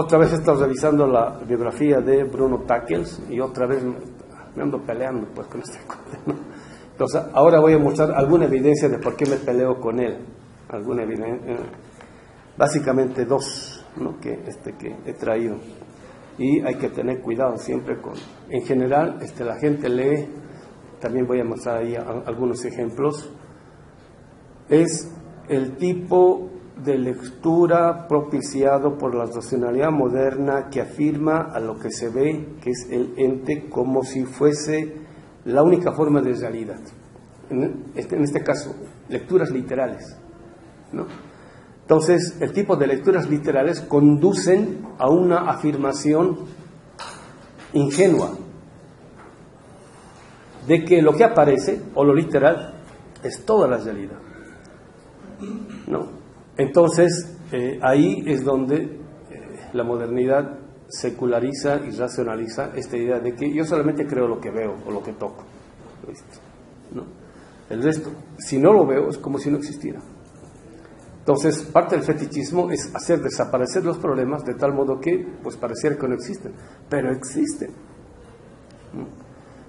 Otra vez he estado revisando la biografía de Bruno Tackles y otra vez me ando peleando pues con este cuate, ¿no? Entonces, ahora voy a mostrar alguna evidencia de por qué me peleo con él. Alguna evidencia, básicamente dos, ¿no? que he traído. Y hay que tener cuidado siempre con... En general, la gente lee, también voy a mostrar ahí algunos ejemplos. Es el tipo de lectura propiciado por la racionalidad moderna que afirma a lo que se ve, que es el ente, como si fuese la única forma de realidad. En este caso, lecturas literales, ¿no? Entonces, el tipo de lecturas literales conducen a una afirmación ingenua de que lo que aparece, o lo literal, es toda la realidad, ¿no? Entonces, ahí es donde la modernidad seculariza y racionaliza esta idea de que yo solamente creo lo que veo o lo que toco, ¿no? El resto, si no lo veo, es como si no existiera. Entonces, parte del fetichismo es hacer desaparecer los problemas de tal modo que, pues, pareciera que no existen, pero existen.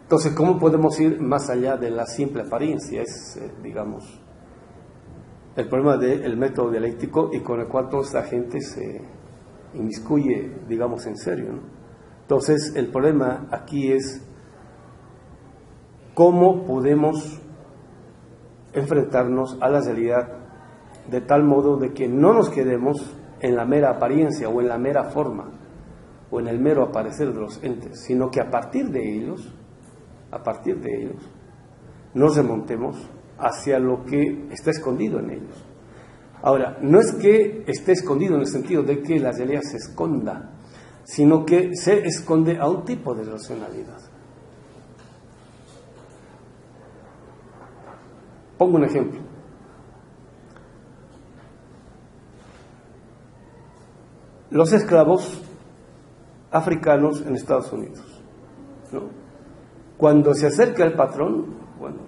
Entonces, ¿cómo podemos ir más allá de la simple apariencia? Es, digamos, el problema del método dialéctico y con el cual toda esta gente se inmiscuye, digamos, en serio, ¿no? Entonces, el problema aquí es cómo podemos enfrentarnos a la realidad de tal modo de que no nos quedemos en la mera apariencia o en la mera forma o en el mero aparecer de los entes, sino que a partir de ellos nos remontemos hacia lo que está escondido en ellos. Ahora, no es que esté escondido en el sentido de que la realidad se esconda, sino que se esconde a un tipo de racionalidad. Pongo un ejemplo. Los esclavos africanos en Estados Unidos, ¿no? Cuando se acerca el patrón, bueno,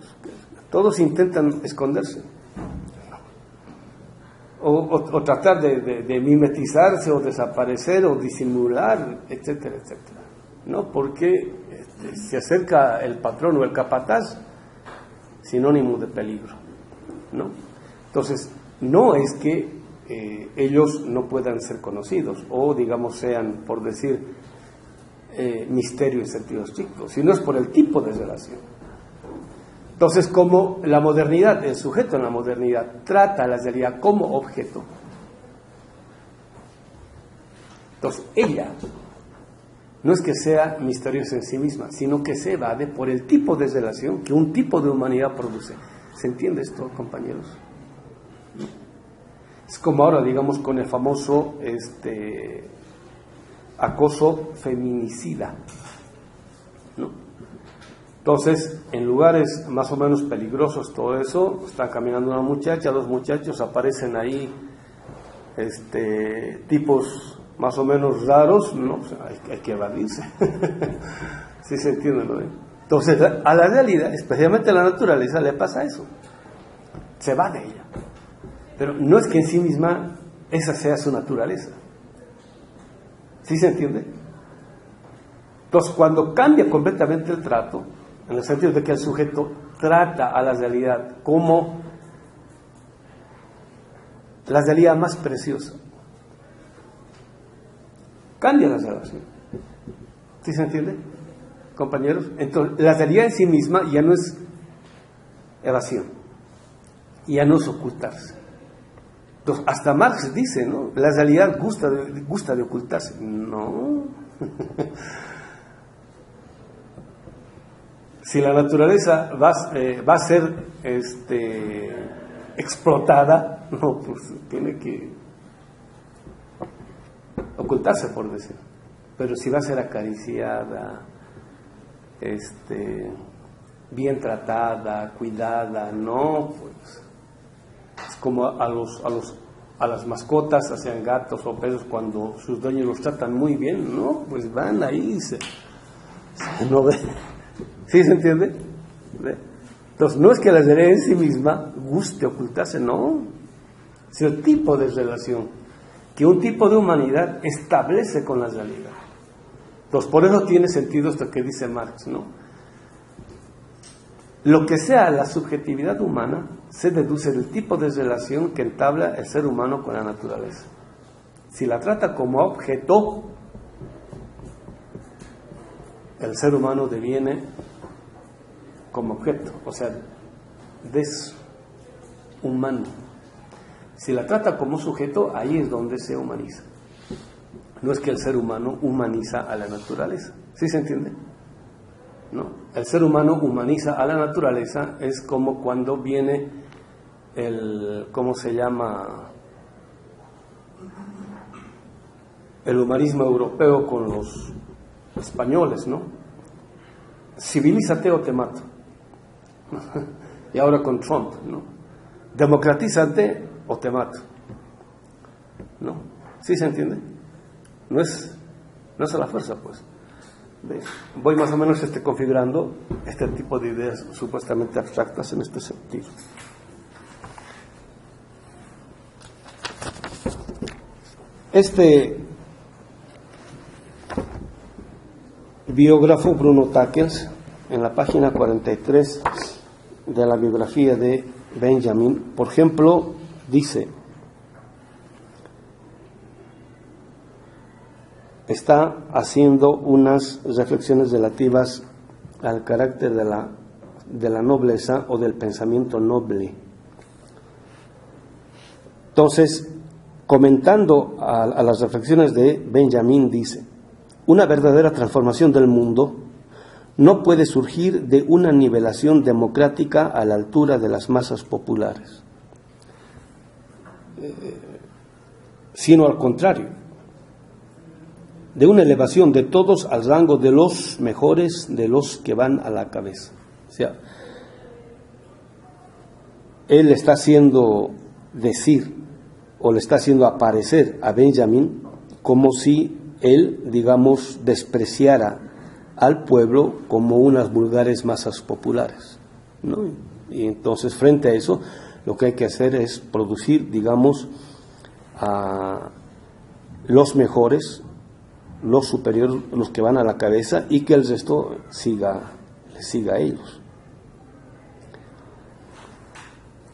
todos intentan esconderse o tratar de mimetizarse o desaparecer o disimular, etcétera, etcétera, ¿no? Porque se acerca el patrón o el capataz, sinónimo de peligro, ¿no? Entonces, no es que ellos no puedan ser conocidos o, digamos, sean, por decir, misterio en sentido estricto, sino es por el tipo de relación. Entonces, como la modernidad, el sujeto en la modernidad trata la realidad como objeto, entonces ella no es que sea misteriosa en sí misma, sino que se evade por el tipo de relación que un tipo de humanidad produce. ¿Se entiende esto, compañeros? Es como ahora, digamos, con el famoso acoso feminicida, ¿no? Entonces, en lugares más o menos peligrosos, todo eso, está caminando una muchacha, dos muchachos, aparecen ahí tipos más o menos raros, ¿no? O sea, hay que evadirse. ¿Sí se entiende, no? Entonces, a la realidad, especialmente a la naturaleza, le pasa eso. Se va de ella. Pero no es que en sí misma esa sea su naturaleza. ¿Sí se entiende? Entonces, cuando cambia completamente el trato, en el sentido de que el sujeto trata a la realidad como la realidad más preciosa, cambia la relación. ¿Sí se entiende, compañeros? Entonces, la realidad en sí misma ya no es evasión, ya no es ocultarse. Entonces, hasta Marx dice, ¿no? La realidad gusta de ocultarse. No. Si la naturaleza va a ser explotada, no, pues tiene que ocultarse, por decir. Pero si va a ser acariciada, bien tratada, cuidada, no, pues es como a las mascotas, sean gatos o perros, cuando sus dueños los tratan muy bien, no, pues van ahí no ve. ¿Sí se entiende? ¿Ve? Entonces, no es que la realidad en sí misma guste ocultarse, no, sino el tipo de relación que un tipo de humanidad establece con la realidad. Entonces, por eso tiene sentido esto que dice Marx, ¿no? Lo que sea la subjetividad humana se deduce del tipo de relación que entabla el ser humano con la naturaleza. Si la trata como objeto, el ser humano deviene como objeto, o sea, deshumano. Si la trata como sujeto, ahí es donde se humaniza. No es que el ser humano humaniza a la naturaleza. ¿Sí se entiende? No. El ser humano humaniza a la naturaleza, es como cuando viene ¿cómo se llama? El humanismo europeo con los españoles, ¿no? Civilízate o te mato. Y ahora con Trump, ¿no? Democratízate o te mato. ¿No? ¿Sí se entiende? No es a la fuerza, pues. ¿Ves? Voy más o menos configurando este tipo de ideas supuestamente abstractas en este sentido. Este biógrafo, Bruno Tackels, en la página 43 de la biografía de Benjamin, por ejemplo, dice, está haciendo unas reflexiones relativas al carácter de la nobleza o del pensamiento noble. Entonces, comentando a las reflexiones de Benjamin, dice, una verdadera transformación del mundo no puede surgir de una nivelación democrática a la altura de las masas populares, sino al contrario, de una elevación de todos al rango de los mejores, de los que van a la cabeza. O sea, él está haciendo decir, o le está haciendo aparecer a Benjamin como si él, digamos, despreciara al pueblo como unas vulgares masas populares, ¿no? Y entonces, frente a eso, lo que hay que hacer es producir, digamos, a los mejores, los superiores, los que van a la cabeza, y que el resto les siga a ellos.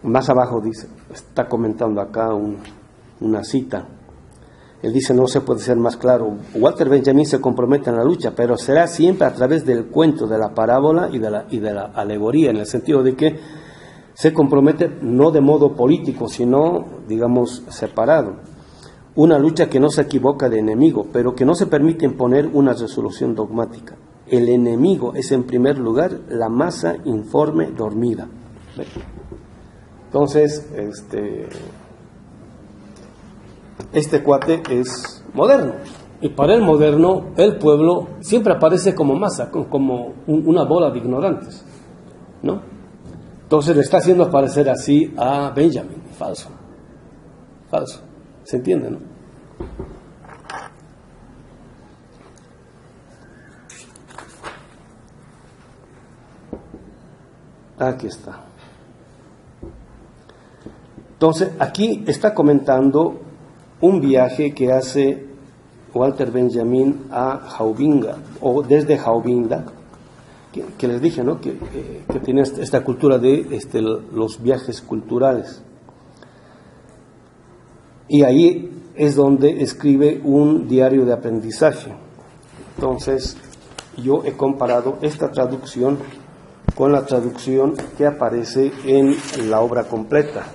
Más abajo dice, está comentando acá una cita. Él dice, no se puede ser más claro. Walter Benjamin se compromete en la lucha, pero será siempre a través del cuento, de la parábola y de la alegoría, en el sentido de que se compromete no de modo político, sino, digamos, separado. Una lucha que no se equivoca de enemigo, pero que no se permite imponer una resolución dogmática. El enemigo es, en primer lugar, la masa informe dormida. Entonces, este cuate es moderno, y para el moderno el pueblo siempre aparece como masa, como una bola de ignorantes, ¿no? Entonces le está haciendo aparecer así a Benjamin. Falso, ¿se entiende, no? Aquí está. Entonces aquí está comentando un viaje que hace Walter Benjamin a Jaubinga, o desde Jaubinga, que les dije, ¿no? que tiene esta cultura de los viajes culturales. Y ahí es donde escribe un diario de aprendizaje. Entonces, yo he comparado esta traducción con la traducción que aparece en la obra completa.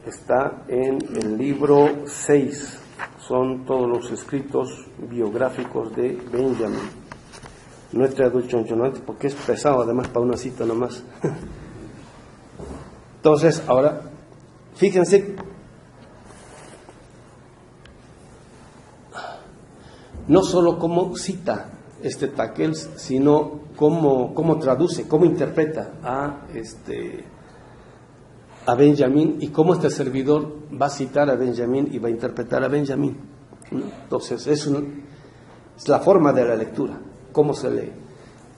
Está en el libro 6, son todos los escritos biográficos de Benjamin. No he traído el chonchonante porque es pesado, además, para una cita nomás. Entonces, ahora, fíjense, no solo cómo cita Tackels, sino cómo traduce, cómo interpreta a Benjamin, y cómo este servidor va a citar a Benjamin y va a interpretar a Benjamin, ¿no? Entonces es la forma de la lectura, cómo se lee.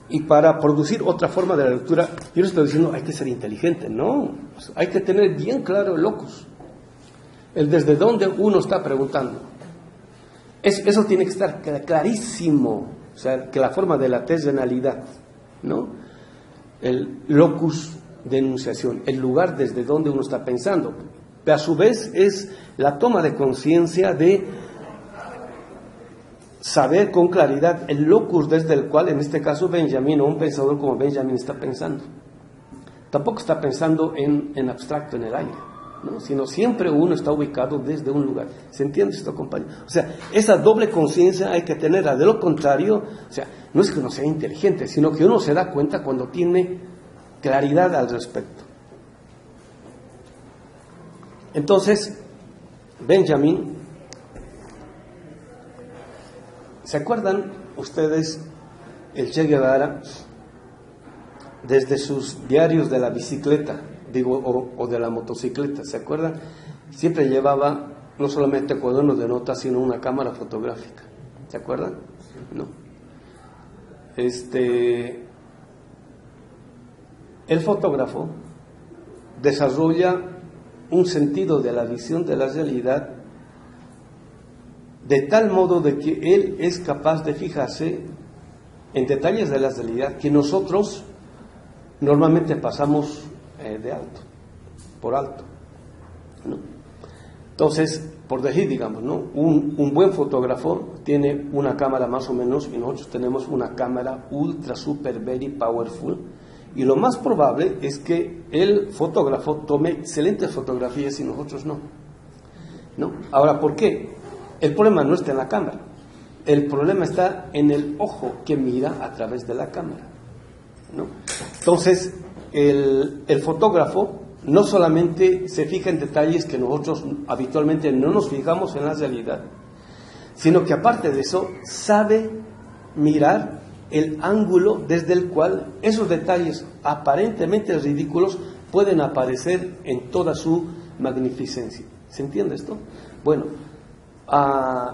Y para producir otra forma de la lectura, yo no estoy diciendo hay que ser inteligente, no, hay que tener bien claro el locus. el desde dónde uno está preguntando. Eso tiene que estar clarísimo, o sea, que la forma de la terrenalidad, ¿no? El locus de enunciación, el lugar desde donde uno está pensando. Pero a su vez es la toma de conciencia de saber con claridad el locus desde el cual, en este caso, Benjamin, o un pensador como Benjamin, está pensando. Tampoco está pensando en abstracto, en el aire, ¿no? Sino siempre uno está ubicado desde un lugar. ¿Se entiende esto, compañero? O sea, esa doble conciencia hay que tenerla. De lo contrario, o sea, no es que uno sea inteligente, sino que uno se da cuenta cuando tiene claridad al respecto. Entonces, Benjamin, ¿se acuerdan ustedes el Che Guevara desde sus diarios de la bicicleta, o de la motocicleta? ¿Se acuerdan? Siempre llevaba no solamente cuadernos de notas, sino una cámara fotográfica. ¿Se acuerdan? No. El fotógrafo desarrolla un sentido de la visión de la realidad de tal modo de que él es capaz de fijarse en detalles de la realidad que nosotros normalmente pasamos de alto, por alto, ¿no? Entonces, por decir, digamos, ¿no? Un buen fotógrafo tiene una cámara más o menos, y nosotros tenemos una cámara ultra, super, very powerful, y lo más probable es que el fotógrafo tome excelentes fotografías y nosotros no. Ahora, ¿por qué? El problema no está en la cámara, el problema está en el ojo que mira a través de la cámara, ¿no? Entonces, el fotógrafo no solamente se fija en detalles que nosotros habitualmente no nos fijamos en la realidad, sino que aparte de eso, sabe mirar el ángulo desde el cual esos detalles aparentemente ridículos pueden aparecer en toda su magnificencia. ¿Se entiende esto? Bueno,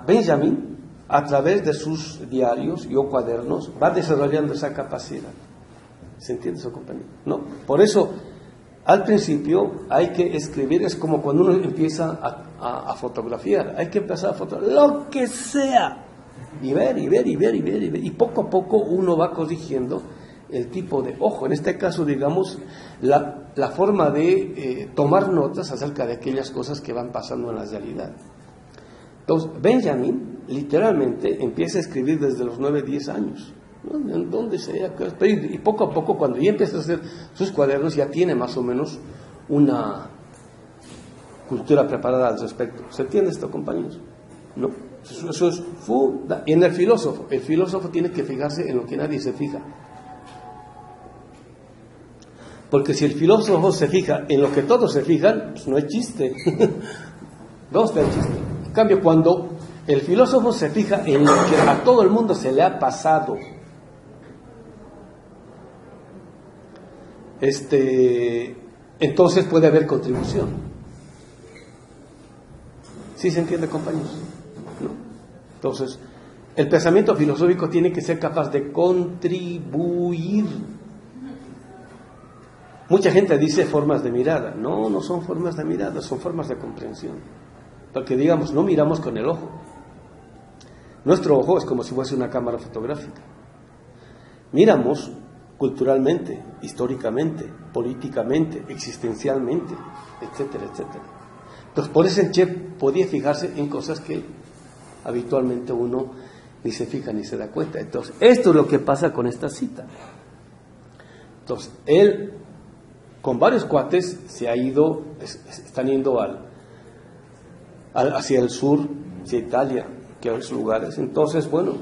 Benjamin, a través de sus diarios y o cuadernos, va desarrollando esa capacidad. ¿Se entiende eso, compañero? ¿No? Por eso, al principio hay que escribir, es como cuando uno empieza a fotografiar, hay que empezar a fotografiar lo que sea, y ver, y poco a poco uno va corrigiendo el tipo de ojo, en este caso, digamos, la forma de tomar notas acerca de aquellas cosas que van pasando en la realidad. Entonces, Benjamin literalmente empieza a escribir desde los 9, 10 años, ¿no? En donde sea, y poco a poco, cuando ya empieza a hacer sus cuadernos, ya tiene más o menos una cultura preparada al respecto. ¿Se entiende esto, compañeros? ¿No? Eso es y en el filósofo tiene que fijarse en lo que nadie se fija. Porque si el filósofo se fija en lo que todos se fijan, pues no es chiste. No está el chiste. En cambio, cuando el filósofo se fija en lo que a todo el mundo se le ha pasado, entonces puede haber contribución. ¿Sí se entiende, compañeros? ¿No? Entonces, el pensamiento filosófico tiene que ser capaz de contribuir. Mucha gente dice formas de mirada. No, no son formas de mirada, son formas de comprensión. Porque, digamos, no miramos con el ojo. Nuestro ojo es como si fuese una cámara fotográfica. Miramos culturalmente, históricamente, políticamente, existencialmente, etcétera, etcétera. Entonces, por eso el Che podía fijarse en cosas que habitualmente uno ni se fija ni se da cuenta. Entonces, esto es lo que pasa con esta cita. Entonces, él, con varios cuates, se ha ido, están yendo hacia el sur, hacia Italia, que hay otros lugares. Entonces, bueno,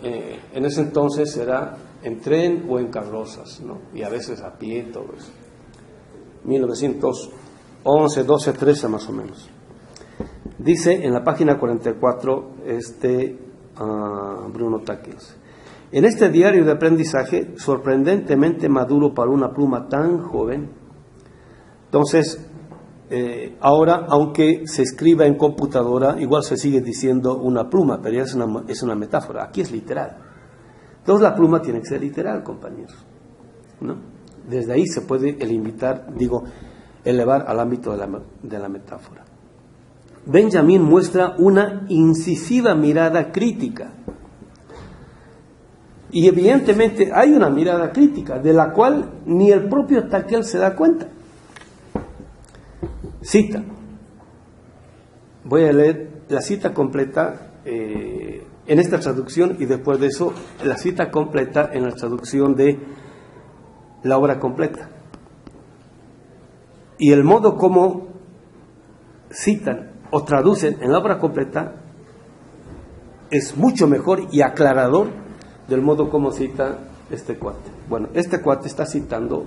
en ese entonces era en tren o en carrozas, ¿no? Y a veces a pie, todo eso. 1911, 12, 13 más o menos. Dice en la página 44 Bruno Tackels: en este diario de aprendizaje, sorprendentemente maduro para una pluma tan joven. Entonces, ahora, aunque se escriba en computadora, igual se sigue diciendo una pluma, pero ya es una metáfora. Aquí es literal. Entonces la pluma tiene que ser literal, compañeros, ¿no? Desde ahí se puede elevar al ámbito de la metáfora. Benjamín muestra una incisiva mirada crítica. Y evidentemente hay una mirada crítica de la cual ni el propio Tackel se da cuenta. Cita. Voy a leer la cita completa en esta traducción y después de eso la cita completa en la traducción de la obra completa. Y el modo como citan o traducen en la obra completa es mucho mejor y aclarador del modo como cita este cuate. Bueno, este cuate está citando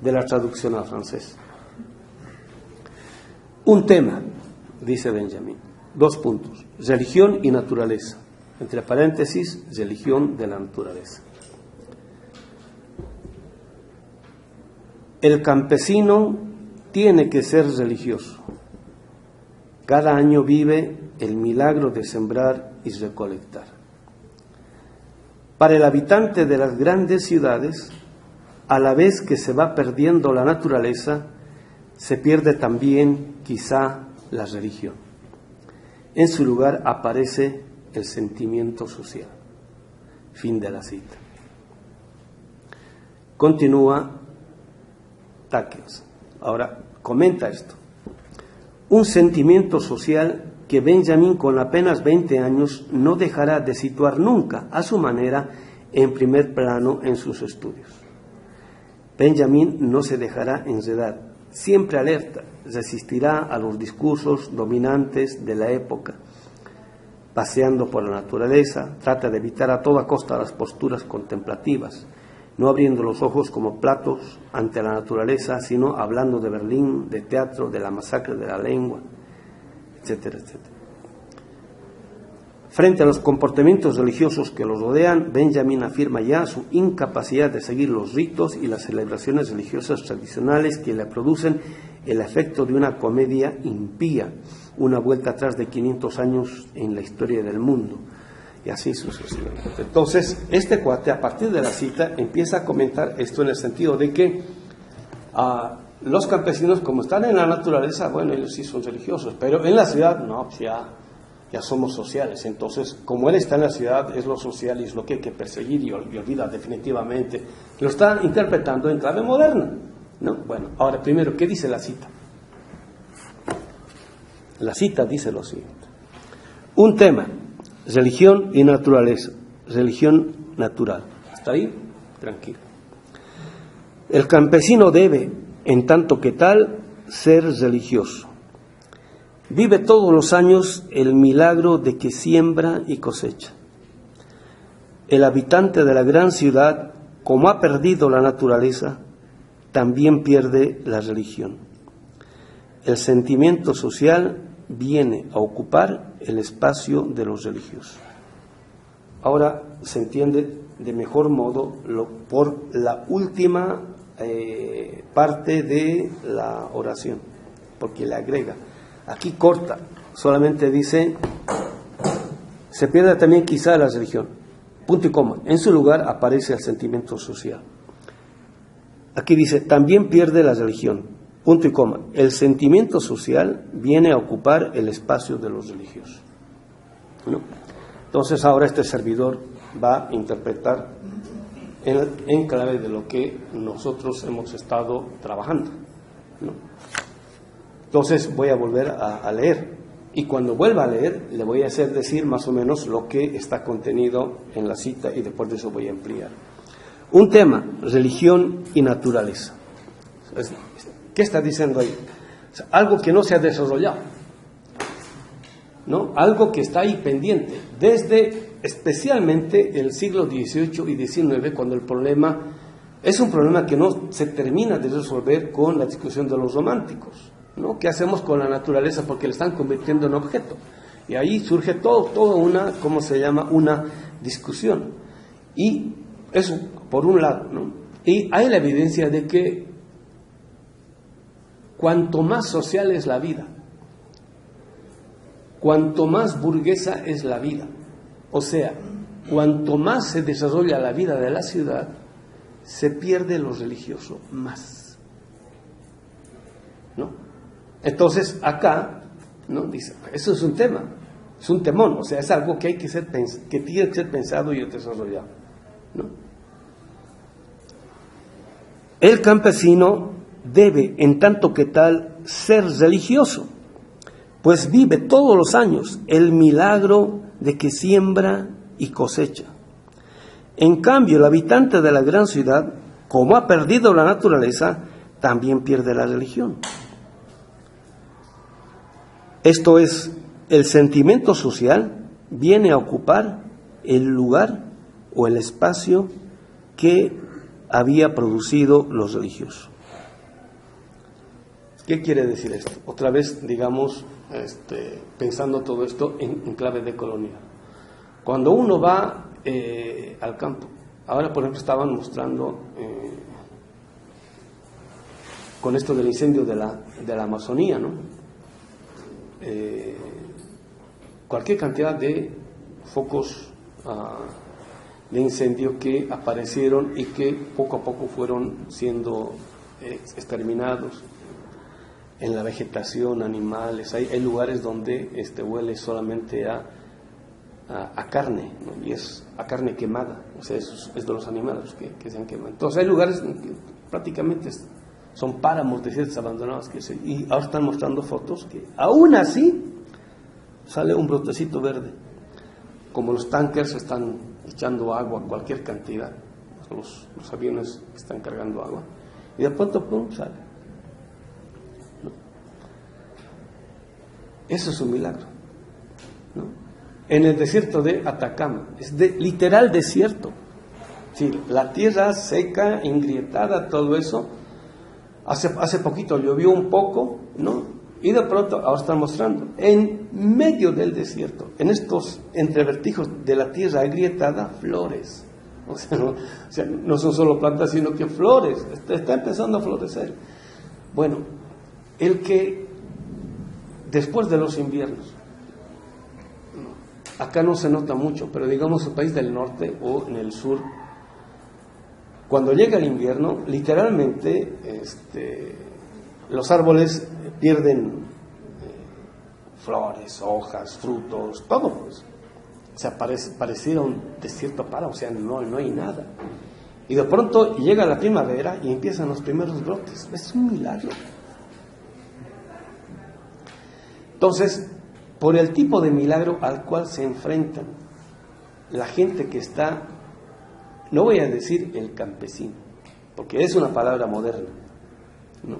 de la traducción al francés. Un tema, dice Benjamín, 2 puntos, religión y naturaleza, entre paréntesis, religión de la naturaleza. El campesino tiene que ser religioso. Cada año vive el milagro de sembrar y recolectar. Para el habitante de las grandes ciudades, a la vez que se va perdiendo la naturaleza, se pierde también, quizá, la religión. En su lugar aparece el sentimiento social. Fin de la cita. Continúa Tackel. Ahora, comenta esto. Un sentimiento social que Benjamín, con apenas 20 años, no dejará de situar nunca, a su manera, en primer plano en sus estudios. Benjamín no se dejará enredar, siempre alerta, resistirá a los discursos dominantes de la época. Paseando por la naturaleza, trata de evitar a toda costa las posturas contemplativas, no abriendo los ojos como platos ante la naturaleza, sino hablando de Berlín, de teatro, de la masacre de la lengua, etcétera, etcétera. Frente a los comportamientos religiosos que los rodean, Benjamín afirma ya su incapacidad de seguir los ritos y las celebraciones religiosas tradicionales que le producen el efecto de una comedia impía, una vuelta atrás de 500 años en la historia del mundo, y así sucesivamente. Entonces, este cuate, a partir de la cita, empieza a comentar esto en el sentido de que los campesinos, como están en la naturaleza, bueno, ellos sí son religiosos, pero en la ciudad, no, pues ya somos sociales. Entonces, como él está en la ciudad, es lo social y es lo que hay que perseguir y olvida definitivamente. Lo está interpretando en clave moderna, ¿no? Bueno, ahora primero, ¿qué dice la cita? La cita dice lo siguiente. Un tema, religión y naturaleza, religión natural. ¿Hasta ahí? Tranquilo. El campesino debe, en tanto que tal, ser religioso. Vive todos los años el milagro de que siembra y cosecha. El habitante de la gran ciudad, como ha perdido la naturaleza, también pierde la religión. El sentimiento social viene a ocupar el espacio de los religiosos. Ahora se entiende de mejor modo por la última parte de la oración, porque le agrega. Aquí corta, solamente dice, se pierde también quizá la religión, punto y coma. En su lugar aparece el sentimiento social. Aquí dice, también pierde la religión, punto y coma. El sentimiento social viene a ocupar el espacio de los religiosos, ¿no? Entonces ahora este servidor va a interpretar en clave de lo que nosotros hemos estado trabajando, ¿no? Entonces voy a volver a leer, y cuando vuelva a leer le voy a hacer decir más o menos lo que está contenido en la cita, y después de eso voy a ampliar. Un tema, religión y naturaleza. ¿Qué está diciendo ahí? O sea, algo que no se ha desarrollado, ¿no? Algo que está ahí pendiente, desde especialmente el siglo XVIII y XIX, cuando el problema es un problema que no se termina de resolver con la discusión de los románticos, ¿no? ¿Qué hacemos con la naturaleza? Porque le están convirtiendo en objeto. Y ahí surge toda una, ¿cómo se llama? Una discusión. Y eso, por un lado, ¿no? Y hay la evidencia de que cuanto más social es la vida, cuanto más burguesa es la vida, o sea, cuanto más se desarrolla la vida de la ciudad, se pierde lo religioso más, ¿no? Entonces, acá ¿no? Dice, eso es un tema, es un temón, o sea, es algo que hay que ser que tiene que ser pensado y desarrollado, ¿no? El campesino debe, en tanto que tal, ser religioso, pues vive todos los años el milagro de que siembra y cosecha. En cambio, el habitante de la gran ciudad, como ha perdido la naturaleza, también pierde la religión. Esto es, el sentimiento social viene a ocupar el lugar o el espacio que había producido los religiosos. ¿Qué quiere decir esto? Otra vez, digamos, pensando todo esto en clave de colonia. Cuando uno va al campo, ahora por ejemplo estaban mostrando con esto del incendio de la Amazonía, ¿no? Cualquier cantidad de focos de incendio que aparecieron y que poco a poco fueron siendo exterminados. En la vegetación, animales, hay lugares donde huele solamente a carne, ¿no? Y es a carne quemada, o sea, es de los animales que se han quemado. Entonces hay lugares que prácticamente son páramos desiertos abandonados, y ahora están mostrando fotos que aún así sale un brotecito verde, como los tankers están echando agua, cualquier cantidad, los aviones están cargando agua, y de pronto pum, sale. Eso es un milagro, ¿no? En el desierto de Atacama, es literal desierto. Sí, la tierra seca, ingrietada, todo eso. Hace poquito llovió un poco, ¿no? Y de pronto, ahora están mostrando, en medio del desierto, en estos entrevertijos de la tierra agrietada, flores. O sea, no son solo plantas, sino que flores. Está empezando a florecer. Bueno, el que después de los inviernos, acá no se nota mucho, pero digamos el país del norte o en el sur, cuando llega el invierno, literalmente los árboles pierden flores, hojas, frutos, todo, pues. O sea, pareciera un desierto o sea, no hay nada. Y de pronto llega la primavera y empiezan los primeros brotes. Es un milagro. Entonces, por el tipo de milagro al cual se enfrentan la gente que está, no voy a decir el campesino, porque es una palabra moderna, ¿no?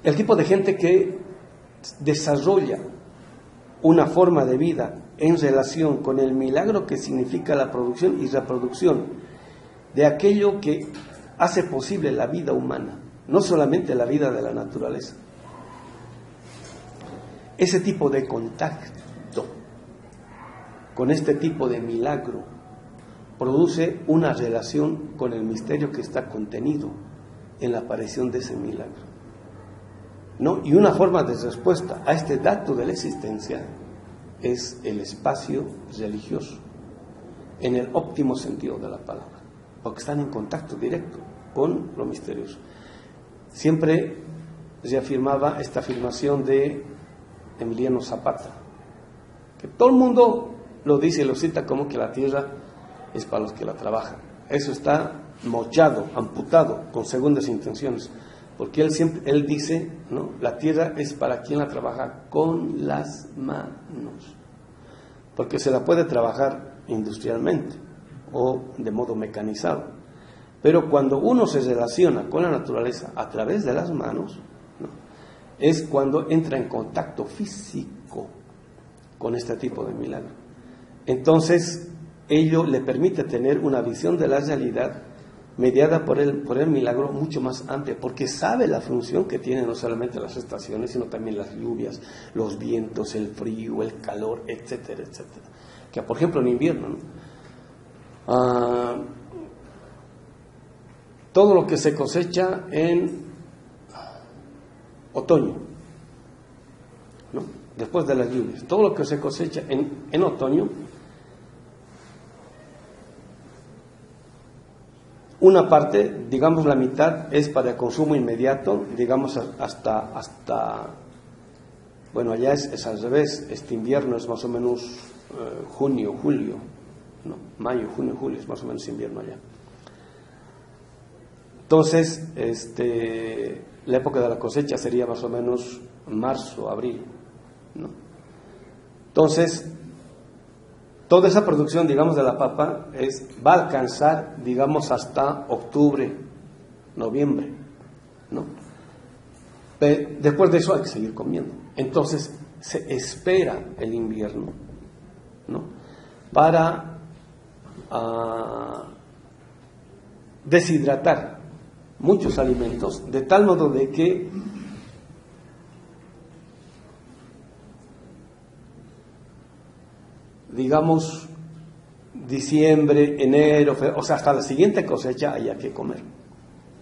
El tipo de gente que desarrolla una forma de vida en relación con el milagro que significa la producción y reproducción de aquello que hace posible la vida humana, no solamente la vida de la naturaleza. Ese tipo de contacto con este tipo de milagro produce una relación con el misterio que está contenido en la aparición de ese milagro, ¿no? Y una forma de respuesta a este dato de la existencia es el espacio religioso, en el óptimo sentido de la palabra, porque están en contacto directo con lo misterioso. Siempre se afirmaba esta afirmación de Emiliano Zapata, que todo el mundo lo dice y lo cita como que la tierra es para los que la trabajan. Eso está mochado, amputado, con segundas intenciones, porque él dice, ¿no? La tierra es para quien la trabaja con las manos, porque se la puede trabajar industrialmente o de modo mecanizado, pero cuando uno se relaciona con la naturaleza a través de las manos, ¿no? Es cuando entra en contacto físico con este tipo de milagro. Entonces, ello le permite tener una visión de la realidad mediada por el milagro mucho más amplia, porque sabe la función que tienen no solamente las estaciones, sino también las lluvias, los vientos, el frío, el calor, etcétera, etcétera. Que por ejemplo en invierno, ¿no? Todo lo que se cosecha en otoño, ¿no? Después de las lluvias, todo lo que se cosecha en otoño, una parte, digamos la mitad, es para consumo inmediato, digamos hasta bueno, allá es al revés, este invierno es más o menos junio, julio, no, mayo, junio, julio, es más o menos invierno allá. Entonces, la época de la cosecha sería más o menos marzo, abril, ¿no? Entonces, toda esa producción, digamos, de la papa va a alcanzar, digamos, hasta octubre, noviembre, ¿no? Pero después de eso hay que seguir comiendo. Entonces, se espera el invierno, ¿no? Para deshidratar muchos alimentos, de tal modo de que digamos diciembre, enero, febrero, o sea, hasta la siguiente cosecha haya que comer,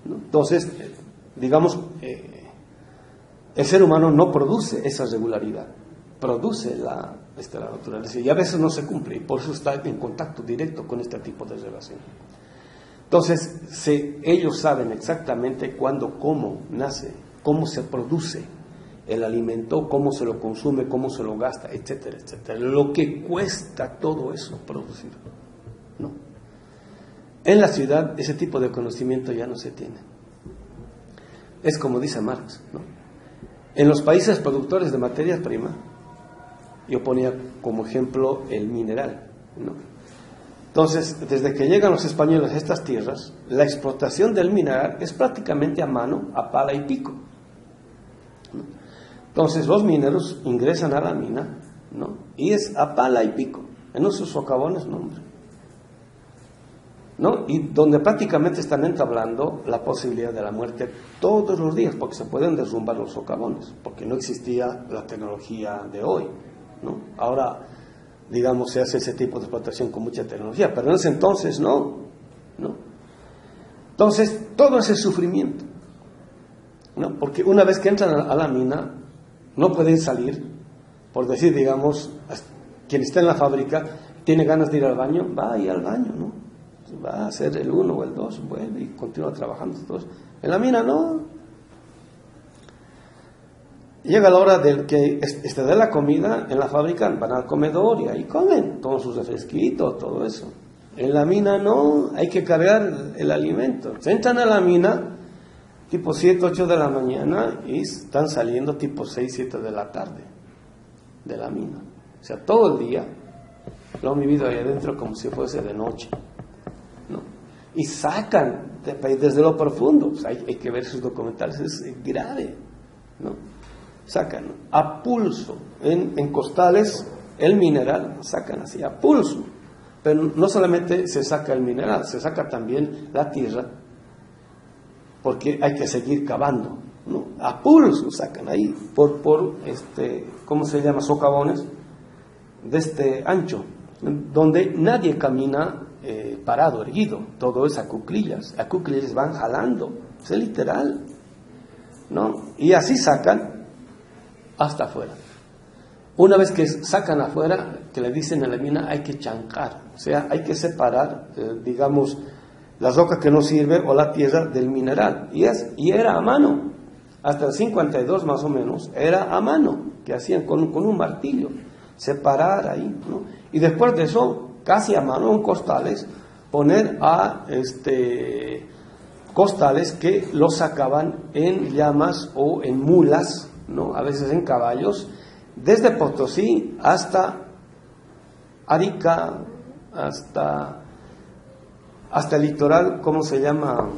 ¿no? Entonces, digamos, el ser humano no produce esa regularidad, produce la naturaleza, y a veces no se cumple, y por eso está en contacto directo con este tipo de relación. Entonces, ellos saben exactamente cuándo, cómo nace, cómo se produce el alimento, cómo se lo consume, cómo se lo gasta, etcétera, etcétera. Lo que cuesta todo eso producir, ¿no? En la ciudad ese tipo de conocimiento ya no se tiene. Es como dice Marx, ¿no? En los países productores de materias primas, yo ponía como ejemplo el mineral, ¿no? Entonces, desde que llegan los españoles a estas tierras, la explotación del mineral es prácticamente a mano, a pala y pico, ¿no? Entonces, los mineros ingresan a la mina, ¿no? Y es a pala y pico, en esos socavones, no, hombre, ¿no? Y donde prácticamente están entablando la posibilidad de la muerte todos los días, porque se pueden derrumbar los socavones, porque no existía la tecnología de hoy, ¿no? Ahora, digamos, se hace ese tipo de explotación con mucha tecnología, pero en ese entonces no. Entonces, todo ese sufrimiento, ¿no? Porque una vez que entran a la mina, no pueden salir, por decir, digamos, quien está en la fábrica, tiene ganas de ir al baño, va a ir al baño, ¿no? Va a hacer el 1 o el 2, vuelve y continúa trabajando. En la mina no. Llega la hora de que de la comida, en la fábrica van al comedor y ahí comen, toman sus refresquitos, todo eso. En la mina no, hay que cargar el alimento. Se entran a la mina tipo 7, 8 de la mañana y están saliendo tipo 6, 7 de la tarde de la mina. O sea, todo el día lo han vivido ahí adentro como si fuese de noche, ¿no? Y sacan desde lo profundo, pues hay que ver sus documentales, es grave, ¿no? Sacan a pulso, en costales, el mineral, sacan así, a pulso. Pero no solamente se saca el mineral, se saca también la tierra, porque hay que seguir cavando, ¿no? A pulso sacan ahí, por ¿cómo se llama? Socavones, de este ancho, donde nadie camina parado, erguido, todo es a cuclillas van jalando, es literal, ¿no? Y así sacan hasta afuera. Una vez que sacan afuera, que le dicen a la mina, hay que chancar, o sea, hay que separar, digamos, la roca que no sirve o la tierra del mineral. Y era a mano, hasta el 52 más o menos, era a mano, que hacían con un martillo, separar ahí, ¿no? Y después de eso, casi a mano, en costales, poner a costales que los sacaban en llamas o en mulas, ¿no? A veces en caballos, desde Potosí hasta Arica, hasta el litoral, ¿cómo se llama?,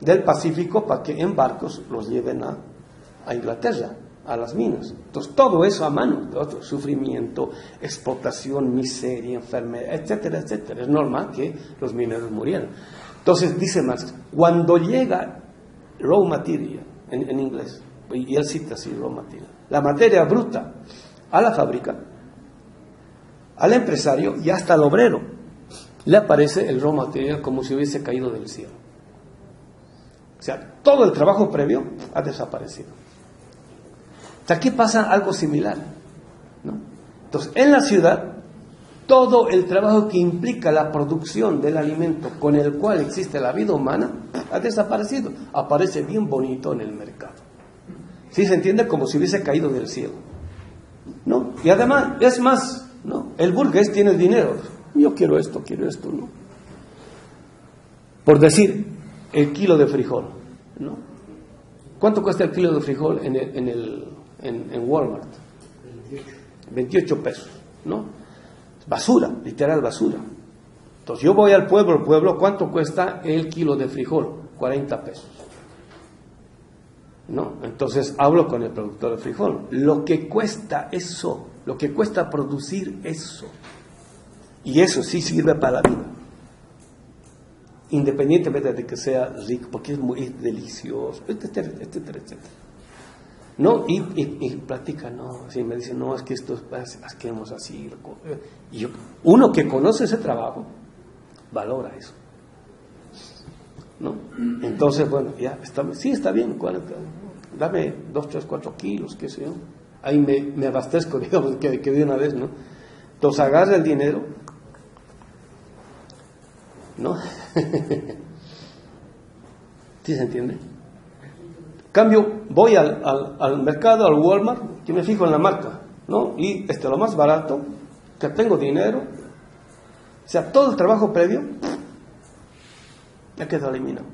del Pacífico, para que en barcos los lleven a Inglaterra, a las minas. Entonces, todo eso a mano, otro sufrimiento, explotación, miseria, enfermedad, etcétera, etcétera. Es normal que los mineros murieran. Entonces, dice Marx, cuando llega raw material, en inglés, y él cita así raw material, la materia bruta, a la fábrica, al empresario y hasta al obrero, le aparece el raw material como si hubiese caído del cielo. O sea, todo el trabajo previo ha desaparecido. O sea, aquí pasa algo similar, ¿no? Entonces, en la ciudad, todo el trabajo que implica la producción del alimento con el cual existe la vida humana ha desaparecido. Aparece bien bonito en el mercado. ¿Sí se entiende? Como si hubiese caído del cielo, ¿no? Y además, es más, ¿no? El burgués tiene dinero. Yo quiero esto, ¿no? Por decir, el kilo de frijol, ¿no? ¿Cuánto cuesta el kilo de frijol en Walmart? 28 pesos, ¿no? Basura, literal basura. Entonces yo voy al pueblo, ¿cuánto cuesta el kilo de frijol? 40 pesos. ¿No? Entonces hablo con el productor de frijol. Lo que cuesta eso, lo que cuesta producir eso. Y eso sí sirve para la vida. Independientemente de que sea rico, porque es muy delicioso, etcétera, etcétera. No, y platica, no, si me dicen, no, es que esto es que hemos así. Y uno que conoce ese trabajo, valora eso. ¿No? Entonces, bueno, ya, está bien, dame 2, 3, 4 kilos, qué sé yo. Ahí me abastezco, digamos, que de una vez, ¿no? Entonces agarra el dinero, ¿no? ¿Sí se entiende? Cambio, voy al mercado, al Walmart, que me fijo en la marca, ¿no? Y lo más barato, que tengo dinero, o sea, todo el trabajo previo, ya queda eliminado.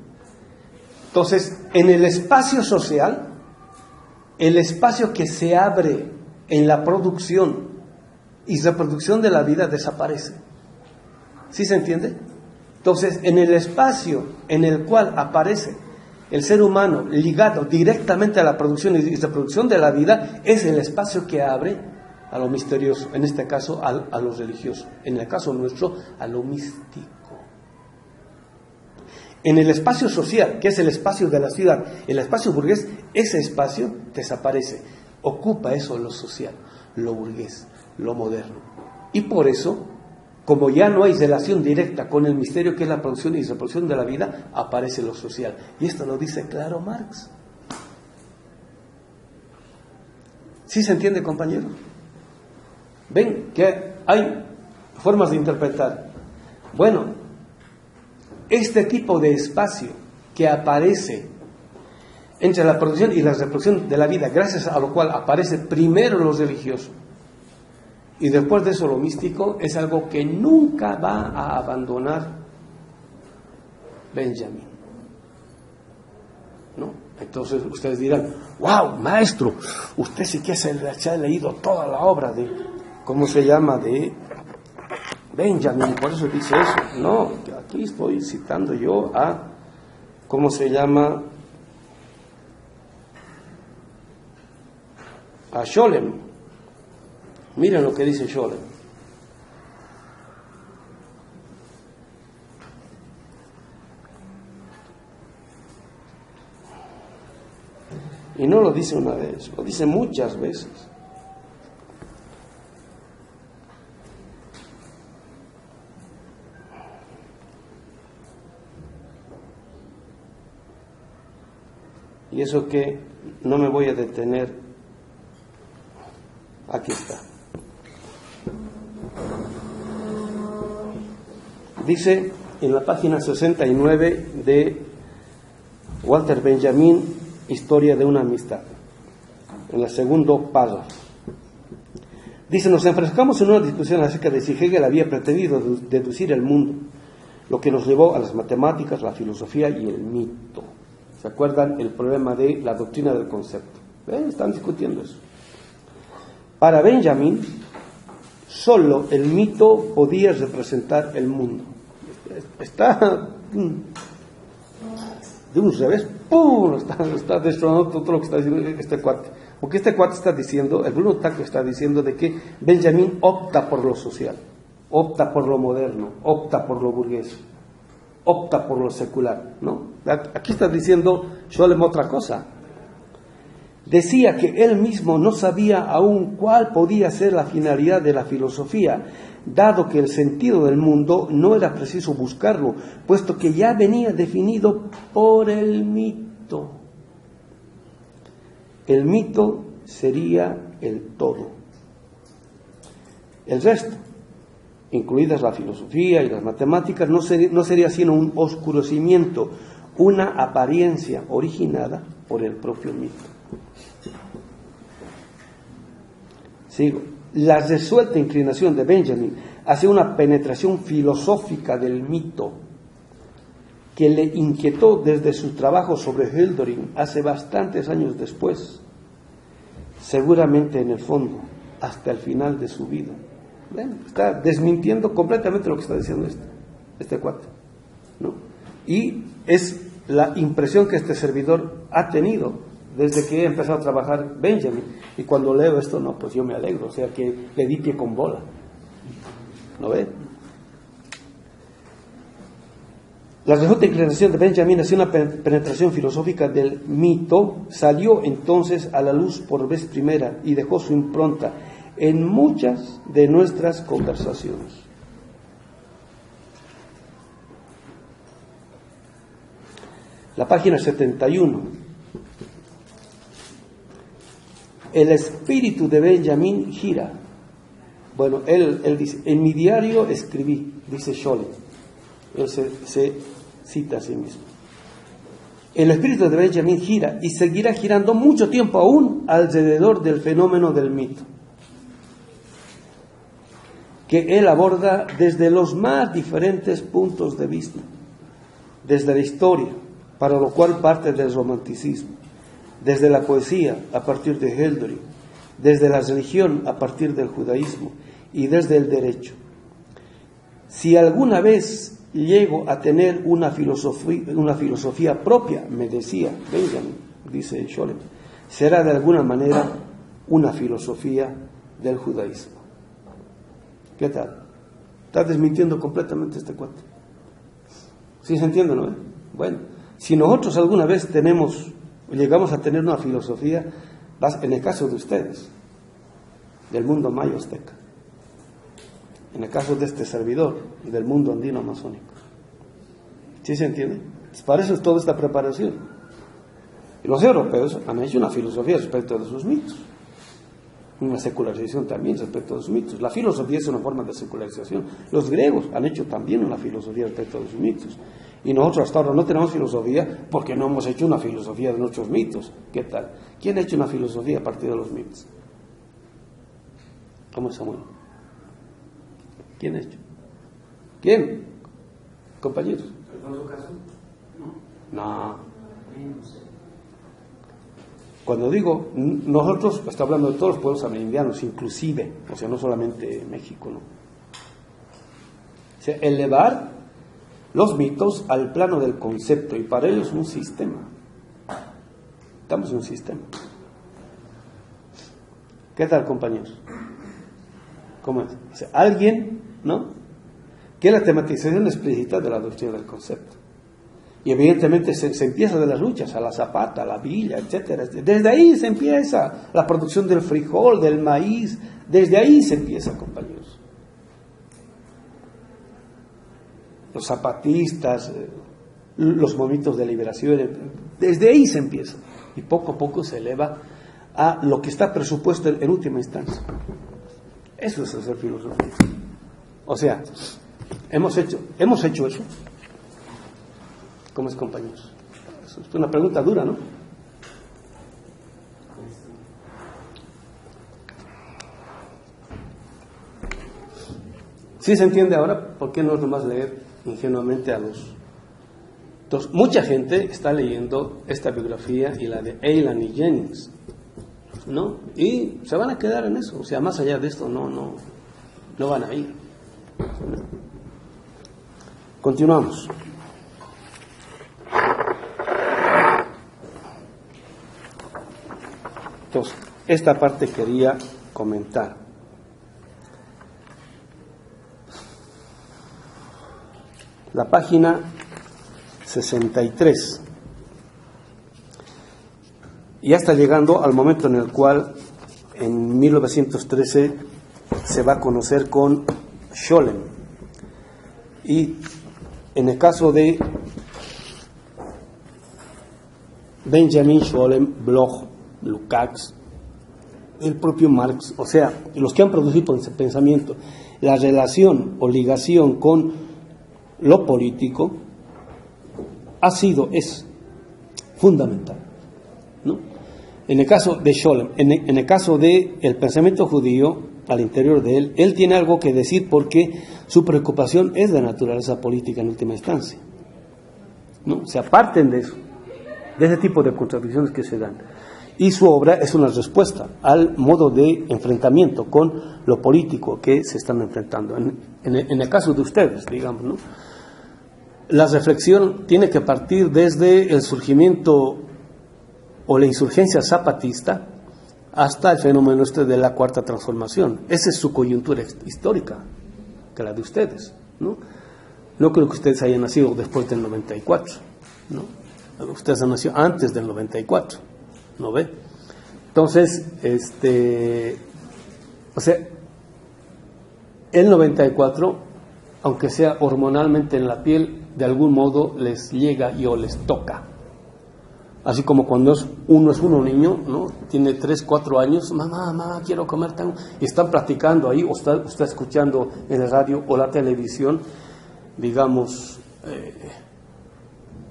Entonces, en el espacio social, el espacio que se abre en la producción y reproducción de la vida desaparece. ¿Sí se entiende? Entonces, en el espacio en el cual aparece el ser humano ligado directamente a la producción y reproducción de la vida, es el espacio que abre a lo misterioso, en este caso a lo religioso, en el caso nuestro a lo místico. En el espacio social, que es el espacio de la ciudad, el espacio burgués, ese espacio desaparece. Ocupa eso lo social, lo burgués, lo moderno. Y por eso, como ya no hay relación directa con el misterio que es la producción y reproducción de la vida, aparece lo social. Y esto lo dice claro Marx. ¿Sí se entiende, compañero? Ven que hay formas de interpretar. Bueno, este tipo de espacio que aparece entre la producción y la reproducción de la vida, gracias a lo cual aparece primero lo religioso y después de eso lo místico, es algo que nunca va a abandonar Benjamin, ¿no? Entonces ustedes dirán, wow, maestro, usted sí que se ha leído toda la obra de, ¿cómo se llama?, de Benjamin, por eso dice eso. No, aquí estoy citando yo a, ¿cómo se llama?, a Scholem. Miren lo que dice Scholem. Y no lo dice una vez, lo dice muchas veces. Y eso que no me voy a detener, aquí está. Dice en la página 69 de Walter Benjamin, Historia de una amistad, en el segundo párrafo. Dice, nos enfrascamos en una discusión acerca de si Hegel había pretendido deducir el mundo, lo que nos llevó a las matemáticas, la filosofía y el mito. ¿Se acuerdan el problema de la doctrina del concepto? Están discutiendo eso. Para Benjamin, solo el mito podía representar el mundo. Está de un revés, ¡pum!, está destronando todo lo que está diciendo este cuate. Porque este cuate está diciendo, el Bruno Tacchio está diciendo de que Benjamin opta por lo social, opta por lo moderno, opta por lo burgués, opta por lo secular, ¿no? Aquí está diciendo Scholem otra cosa. Decía que él mismo no sabía aún cuál podía ser la finalidad de la filosofía, dado que el sentido del mundo no era preciso buscarlo, puesto que ya venía definido por el mito. El mito sería el todo. El resto, incluidas la filosofía y las matemáticas, no sería sino un oscurecimiento, una apariencia originada por el propio mito. Sigo. La resuelta inclinación de Benjamin hacia una penetración filosófica del mito que le inquietó desde su trabajo sobre Hölderlin hace bastantes años después, seguramente en el fondo, hasta el final de su vida. Bueno, está desmintiendo completamente lo que está diciendo este cuate, ¿no? Y es la impresión que este servidor ha tenido desde que he empezado a trabajar Benjamin. Y cuando leo esto, no, pues yo me alegro, o sea que le di pie con bola. ¿No ve? La resuelta inclinación de Benjamin hacia una penetración filosófica del mito salió entonces a la luz por vez primera y dejó su impronta en muchas de nuestras conversaciones. La página 71. El espíritu de Benjamin gira. Bueno, él dice, en mi diario escribí, dice Scholem. Él se cita a sí mismo. El espíritu de Benjamin gira y seguirá girando mucho tiempo aún alrededor del fenómeno del mito, que él aborda desde los más diferentes puntos de vista, desde la historia, para lo cual parte del romanticismo, desde la poesía a partir de Hölderlin, desde la religión a partir del judaísmo y desde el derecho. Si alguna vez llego a tener una filosofía propia, me decía Benjamin, dice Scholem, será de alguna manera una filosofía del judaísmo. ¿Qué tal? Está desmintiendo completamente este cuate. ¿Sí se entiende, no? Bueno, si nosotros alguna vez llegamos a tener una filosofía, en el caso de ustedes, del mundo maya azteca, en el caso de este servidor, del mundo andino amazónico. ¿Sí se entiende? Pues para eso es toda esta preparación. Y los europeos han hecho una filosofía respecto de sus mitos, una secularización también respecto de sus mitos. La filosofía es una forma de secularización. Los griegos han hecho también una filosofía respecto de sus mitos. Y nosotros hasta ahora no tenemos filosofía porque no hemos hecho una filosofía de nuestros mitos. ¿Qué tal? ¿Quién ha hecho una filosofía a partir de los mitos? ¿Cómo es, Samuel? ¿Quién ha hecho? ¿Quién? Compañeros. No. Cuando digo nosotros, está hablando de todos los pueblos amerindianos, inclusive, o sea, no solamente México, ¿no? O sea, elevar los mitos al plano del concepto, y para ellos un sistema. Estamos en un sistema. ¿Qué tal, compañeros? ¿Cómo es? O sea, alguien, ¿no?, que es la tematización explícita de la doctrina del concepto. Y evidentemente se empieza de las luchas, a la zapata, a la villa, etcétera. Desde ahí se empieza la producción del frijol, del maíz. Desde ahí se empieza, compañeros. Los zapatistas, los movimientos de liberación, desde ahí se empieza. Y poco a poco se eleva a lo que está presupuesto en última instancia. Eso es hacer filosofía. O sea, hemos hecho eso. ¿Cómo es, compañeros? Es una pregunta dura, ¿no? ¿Sí se entiende ahora por qué no es nomás leer ingenuamente a los... Entonces, mucha gente está leyendo esta biografía y la de Eilan y Jennings, ¿no? Y se van a quedar en eso. O sea, más allá de esto no van a ir. Continuamos. Entonces, esta parte quería comentar. La página 63. Ya está llegando al momento en el cual, en 1913, se va a conocer con Scholem. Y en el caso de Benjamin Scholem, Bloch, Lukács, el propio Marx, o sea, los que han producido ese pensamiento, la relación o ligación con lo político es fundamental, ¿no? En el caso de Scholem, en el caso del pensamiento judío, al interior de él tiene algo que decir porque su preocupación es de naturaleza política en última instancia, ¿no? Se aparten de eso, de ese tipo de contradicciones que se dan. Y su obra es una respuesta al modo de enfrentamiento con lo político que se están enfrentando. En el caso de ustedes, digamos, ¿no? La reflexión tiene que partir desde el surgimiento o la insurgencia zapatista hasta el fenómeno de la Cuarta Transformación. Esa es su coyuntura histórica, que la de ustedes, ¿no? No creo que ustedes hayan nacido después del 94, ¿no? Ustedes han nacido antes del 94, ¿no ve? Entonces, o sea, el 94, aunque sea hormonalmente en la piel, de algún modo les llega y o les toca. Así como cuando uno es un niño, ¿no? Tiene 3, 4 años, mamá, quiero comer tango, y están practicando ahí, o está escuchando en el radio o la televisión, digamos,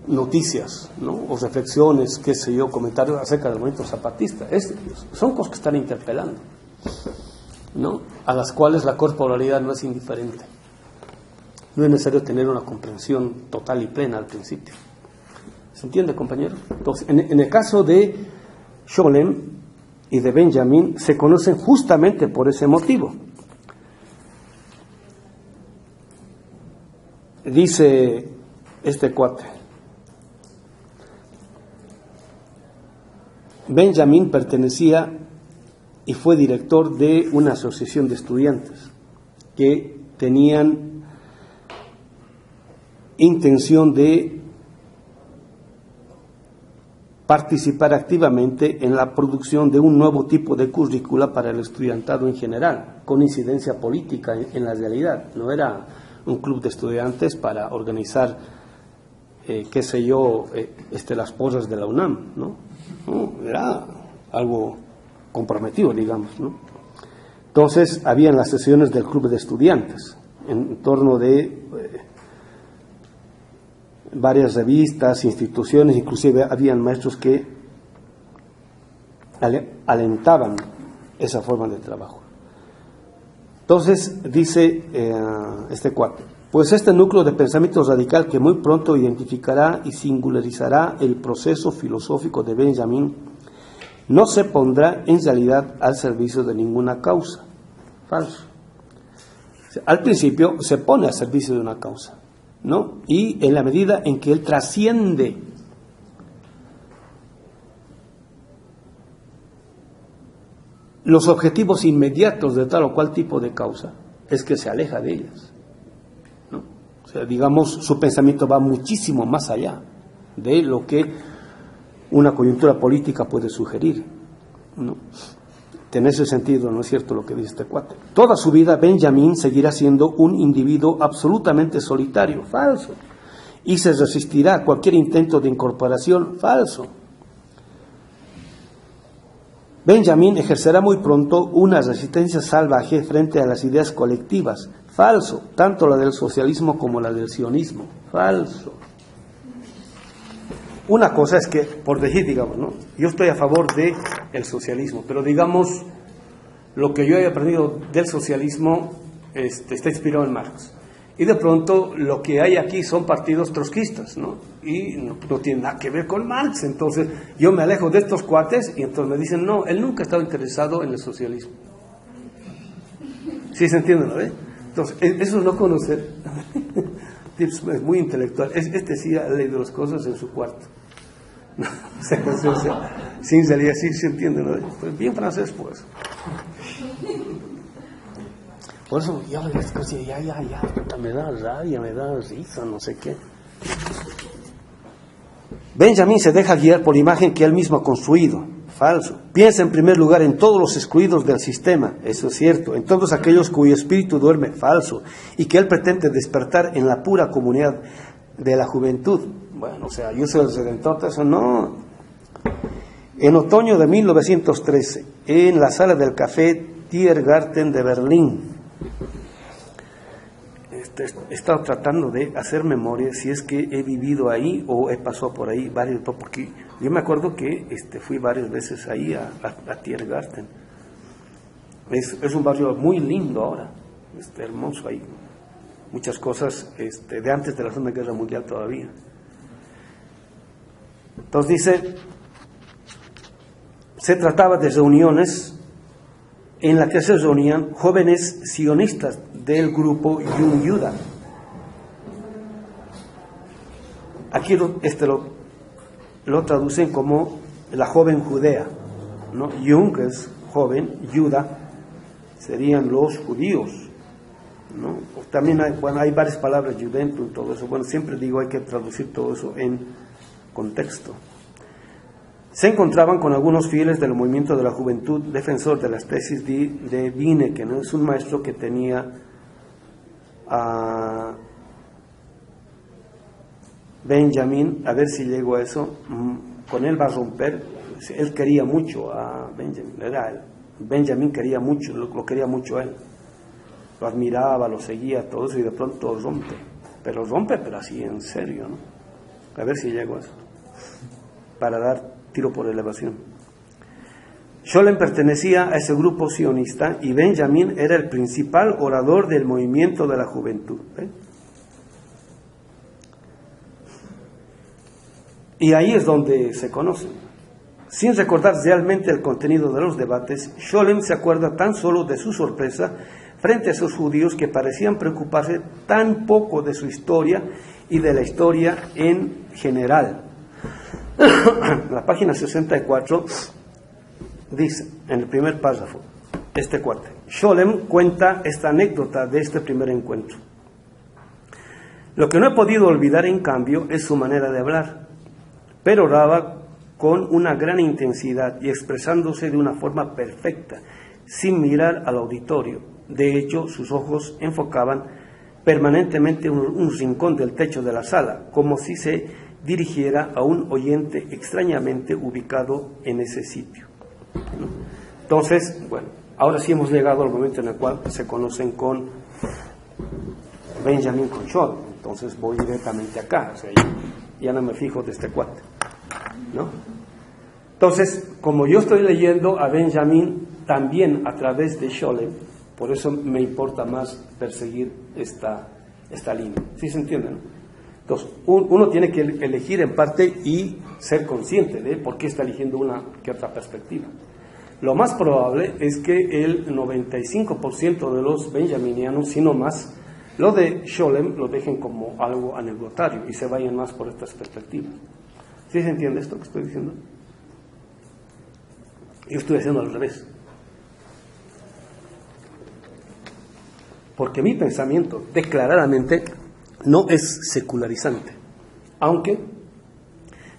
noticias, ¿no? O reflexiones, qué sé yo, comentarios acerca del movimiento zapatista. Son cosas que están interpelando, ¿no? A las cuales la corporalidad no es indiferente. No es necesario tener una comprensión total y plena al principio. ¿Se entiende, compañero? Entonces, en el caso de Scholem y de Benjamin, se conocen justamente por ese motivo. Dice este cuate: Benjamin pertenecía y fue director de una asociación de estudiantes que tenían intención de participar activamente en la producción de un nuevo tipo de currícula para el estudiantado en general, con incidencia política en la realidad. No era un club de estudiantes para organizar, qué sé yo, las posas de la UNAM, ¿no? No, era algo comprometido, digamos, ¿no? Entonces, habían las sesiones del club de estudiantes, en torno de varias revistas, instituciones, inclusive habían maestros que alentaban esa forma de trabajo. Entonces, dice este cuate: pues este núcleo de pensamiento radical que muy pronto identificará y singularizará el proceso filosófico de Benjamin no se pondrá en realidad al servicio de ninguna causa. Falso. Al principio se pone al servicio de una causa, ¿no? Y en la medida en que él trasciende los objetivos inmediatos de tal o cual tipo de causa, es que se aleja de ellas, ¿no? O sea, digamos, su pensamiento va muchísimo más allá de lo que una coyuntura política puede sugerir, ¿no? En ese sentido, ¿no es cierto lo que dice este cuate? Toda su vida Benjamin seguirá siendo un individuo absolutamente solitario. Falso. Y se resistirá a cualquier intento de incorporación. Falso. Benjamin ejercerá muy pronto una resistencia salvaje frente a las ideas colectivas. Falso. Tanto la del socialismo como la del sionismo. Falso. Una cosa es que, por decir, digamos, ¿no? Yo estoy a favor del socialismo, pero digamos, lo que yo he aprendido del socialismo está inspirado en Marx. Y de pronto lo que hay aquí son partidos trotskistas, ¿no? Y no tiene nada que ver con Marx. Entonces yo me alejo de estos cuates y entonces me dicen, no, él nunca ha estado interesado en el socialismo. ¿Sí se entiende, no? Entonces, eso es no conocer. Es muy intelectual. Este sí ha leído las cosas en su cuarto. Sin salir así, se entiende, ¿no? Pues bien francés, pues. Por eso ya me da rabia, me da risa, no sé qué. Benjamin se deja guiar por la imagen que él mismo ha construido. Falso. Piensa en primer lugar en todos los excluidos del sistema. Eso es cierto. En todos aquellos cuyo espíritu duerme. Falso. Y que él pretende despertar en la pura comunidad de la juventud. Bueno, o sea, yo soy el redentor, eso no. En otoño de 1913, en la sala del café Tiergarten de Berlín, he estado tratando de hacer memoria si es que he vivido ahí o he pasado por ahí varios, porque yo me acuerdo que fui varias veces ahí a Tiergarten. Es un barrio muy lindo ahora, hermoso ahí, muchas cosas de antes de la Segunda Guerra Mundial todavía. Entonces dice, se trataba de reuniones en las que se reunían jóvenes sionistas del grupo Jung Juda. Aquí lo traducen como la joven Judea, ¿no? Jung es joven, Juda serían los judíos, ¿no? También hay varias palabras, Judentum, todo eso. Bueno, siempre digo, hay que traducir todo eso en contexto. Se encontraban con algunos fieles del movimiento de la juventud, defensor de las tesis de Wiener, que no es un maestro que tenía a Benjamin, a ver si llego a eso, con él va a romper. Él quería mucho a Benjamin, Benjamin quería mucho, lo quería mucho a él, lo admiraba, lo seguía, todo eso, y de pronto rompe, pero así en serio, ¿no? A ver si llego a eso, para dar tiro por elevación. Scholem pertenecía a ese grupo sionista y Benjamin era el principal orador del movimiento de la juventud. Y ahí es donde se conocen. Sin recordar realmente el contenido de los debates, Scholem se acuerda tan solo de su sorpresa frente a esos judíos que parecían preocuparse tan poco de su historia y de la historia en general. La página 64 dice, en el primer párrafo, este cuate, Scholem cuenta esta anécdota de este primer encuentro. Lo que no he podido olvidar, en cambio, es su manera de hablar. Peroraba con una gran intensidad y expresándose de una forma perfecta, sin mirar al auditorio. De hecho, sus ojos enfocaban permanentemente un rincón del techo de la sala, como si se dirigiera a un oyente extrañamente ubicado en ese sitio, ¿no? Entonces, bueno, ahora sí hemos llegado al momento en el cual se conocen con Benjamin, con Scholem. Entonces voy directamente acá, o sea, ya no me fijo de este cuate, ¿no? Entonces, como yo estoy leyendo a Benjamin también a través de Scholem, por eso me importa más perseguir esta línea. ¿Sí se entiende, no? Entonces, uno tiene que elegir en parte y ser consciente de por qué está eligiendo una que otra perspectiva. Lo más probable es que el 95% de los benjaminianos, si no más, lo de Scholem lo dejen como algo anecdotario y se vayan más por estas perspectivas. ¿Sí se entiende esto que estoy diciendo? Yo estoy haciendo al revés. Porque mi pensamiento declaradamente no es secularizante, aunque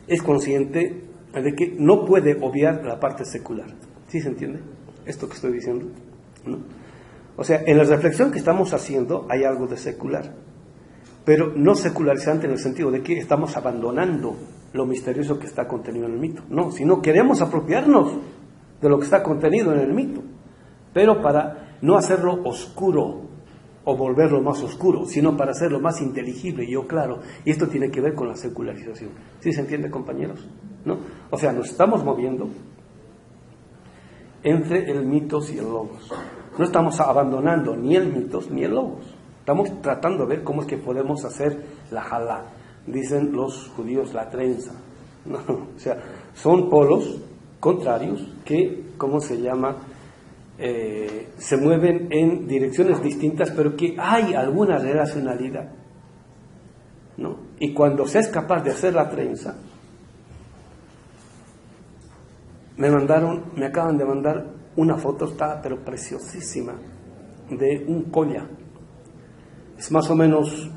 es consciente de que no puede obviar la parte secular. ¿Sí se entiende esto que estoy diciendo? ¿No? O sea, en la reflexión que estamos haciendo hay algo de secular, pero no secularizante en el sentido de que estamos abandonando lo misterioso que está contenido en el mito. No, sino queremos apropiarnos de lo que está contenido en el mito, pero para no hacerlo oscuro o volverlo más oscuro, sino para hacerlo más inteligible y claro. Y esto tiene que ver con la secularización. ¿Sí se entiende, compañeros? ¿No? O sea, nos estamos moviendo entre el mitos y el logos. No estamos abandonando ni el mitos ni el logos. Estamos tratando de ver cómo es que podemos hacer la jalá. Dicen los judíos, la trenza, ¿no? O sea, son polos contrarios que, ¿cómo se llama? Se mueven en direcciones distintas, pero que hay alguna relacionalidad, ¿no? Y cuando se es capaz de hacer la trenza, me acaban de mandar una foto, está pero preciosísima, de un colla. Es más o menos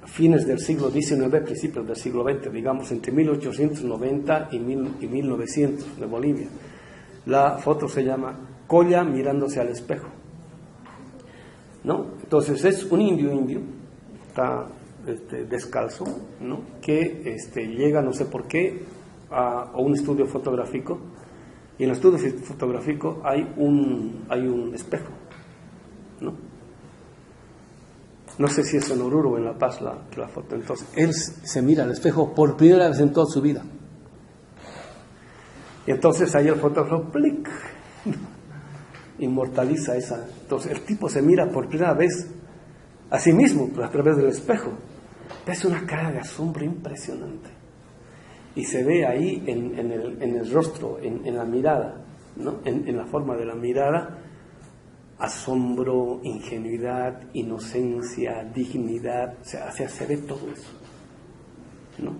fines del siglo XIX, principios del siglo XX, digamos entre 1890 y 1900, de Bolivia. La foto se llama Colla mirándose al espejo, ¿no? Entonces es un indio, está descalzo, ¿no? Que llega, no sé por qué, a un estudio fotográfico Y en el estudio fotográfico hay un espejo, ¿no? No sé si es en Oruro o en La Paz la foto. Entonces, él se mira al espejo por primera vez en toda su vida. Y entonces ahí el fotógrafo, ¡plic!, inmortaliza esa. Entonces el tipo se mira por primera vez a sí mismo a través del espejo. Es una cara de asombro impresionante. Y se ve ahí en el rostro, en la mirada, ¿no? En la forma de la mirada, asombro, ingenuidad, inocencia, dignidad, o sea, se ve todo eso, ¿no?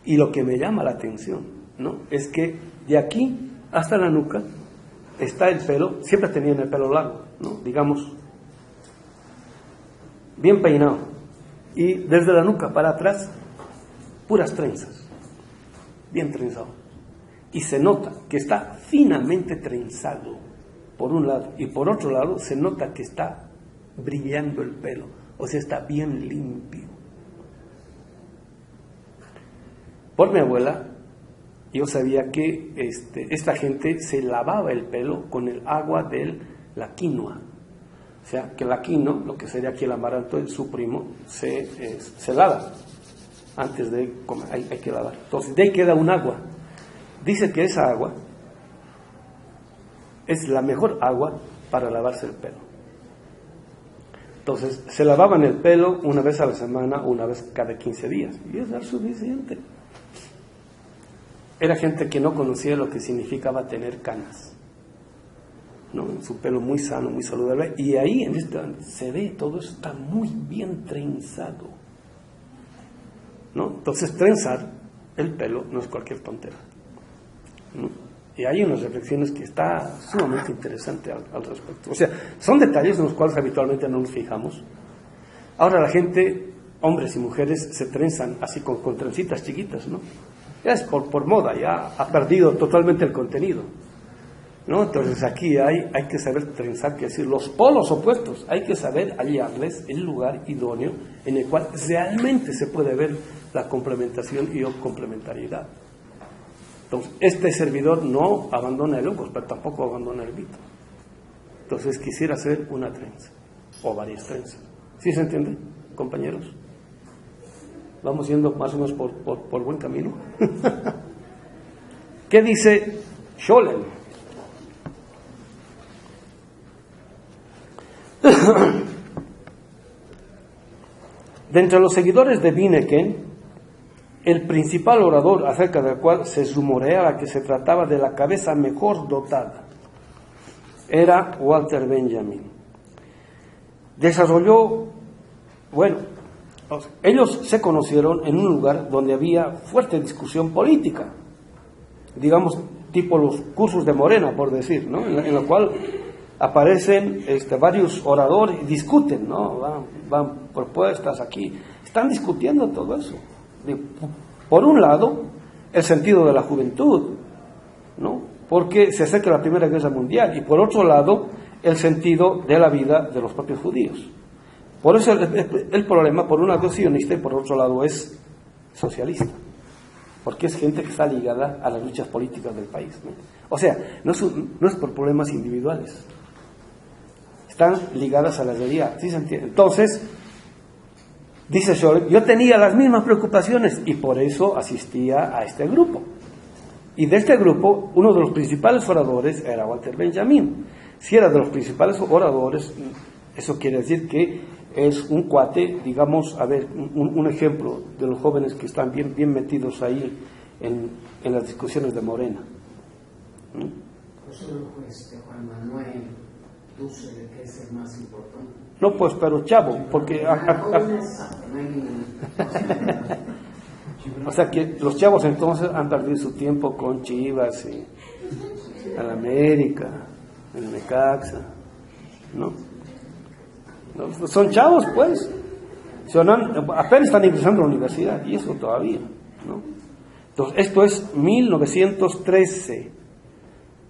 Y lo que me llama la atención, ¿no?, es que de aquí hasta la nuca está el pelo, siempre tenían el pelo largo, ¿no?, digamos, bien peinado, y desde la nuca para atrás, puras trenzas, bien trenzado, y se nota que está finamente trenzado por un lado, y por otro lado se nota que está brillando el pelo, o sea, está bien limpio. Por mi abuela, yo sabía que esta gente se lavaba el pelo con el agua de la quinoa. O sea, que la quinoa, lo que sería aquí el amaranto, su primo, se lava antes de comer, hay que lavar. Entonces, de ahí queda un agua. Dice que esa agua es la mejor agua para lavarse el pelo. Entonces, se lavaban el pelo una vez a la semana, una vez cada 15 días. Y eso era suficiente. Era gente que no conocía lo que significaba tener canas, ¿no? Su pelo muy sano, muy saludable. Y ahí se ve, todo eso está muy bien trenzado, ¿no? Entonces, trenzar el pelo no es cualquier tontera, ¿no? Y hay unas reflexiones que está sumamente interesante al respecto. O sea, son detalles en los cuales habitualmente no nos fijamos. Ahora la gente, hombres y mujeres, se trenzan así con trencitas chiquitas, ¿no? Ya es por moda, ya ha perdido totalmente el contenido, ¿no? Entonces aquí hay que saber trenzar, que decir, los polos opuestos, hay que saber hallarles el lugar idóneo en el cual realmente se puede ver la complementación y complementariedad. Entonces, este servidor no abandona el hongos, pero tampoco abandona el mito. Entonces, quisiera hacer una trenza, o varias trenzas. ¿Sí se entiende, compañeros? Vamos yendo más o menos por buen camino. ¿Qué dice Scholem? De entre los seguidores de Winneken, el principal orador acerca del cual se rumoreaba que se trataba de la cabeza mejor dotada era Walter Benjamin. Desarrolló, ellos se conocieron en un lugar donde había fuerte discusión política, digamos, tipo los cursos de Morena, por decir, ¿no? En lo cual aparecen varios oradores y discuten, ¿no? Van propuestas aquí, están discutiendo todo eso. Por un lado, el sentido de la juventud, ¿no?, porque se acerca la Primera Guerra Mundial, y por otro lado, el sentido de la vida de los propios judíos. Por eso el problema, por un lado es sionista y por otro lado es socialista, porque es gente que está ligada a las luchas políticas del país, ¿no? O sea, no es por problemas individuales, están ligadas a la realidad, ¿sí se entiende? Entonces, dice Scholem, yo tenía las mismas preocupaciones y por eso asistía a este grupo. Y de este grupo, uno de los principales oradores era Walter Benjamin. Si era de los principales oradores, eso quiere decir que es un cuate, digamos, a ver, un ejemplo de los jóvenes que están bien metidos ahí en las discusiones de Morena. Pues Juan Manuel Dussel, que es el más importante. No, pues, pero chavo, porque... O sea que los chavos entonces han perdido su tiempo con Chivas y al América, el Necaxa, ¿no? Son chavos, pues. Apenas están ingresando a la universidad, y eso todavía, ¿no? Entonces, esto es 1913.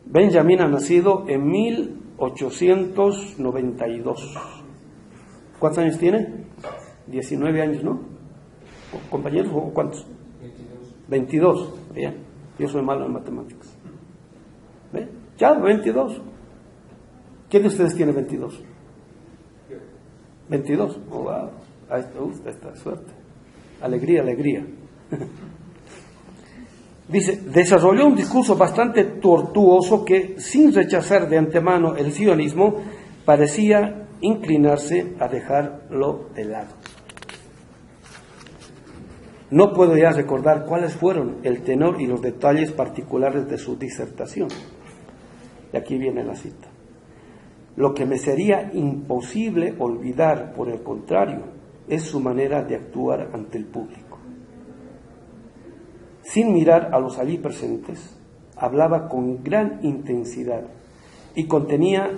Benjamin ha nacido en 1892. ¿Cuántos años tiene? 19 años, ¿no? ¿Compañeros o cuántos? 22. Bien. Yo soy malo en matemáticas. ¿Ve? Ya, 22. ¿Quién de ustedes tiene 22? 22. Oh, wow. Ahí está, suerte. Alegría, alegría. Dice, desarrolló un discurso bastante tortuoso que, sin rechazar de antemano el sionismo, parecía inclinarse a dejarlo de lado. No puedo ya recordar cuáles fueron el tenor y los detalles particulares de su disertación. Y aquí viene la cita. Lo que me sería imposible olvidar, por el contrario, es su manera de actuar ante el público. Sin mirar a los allí presentes, hablaba con gran intensidad y contenida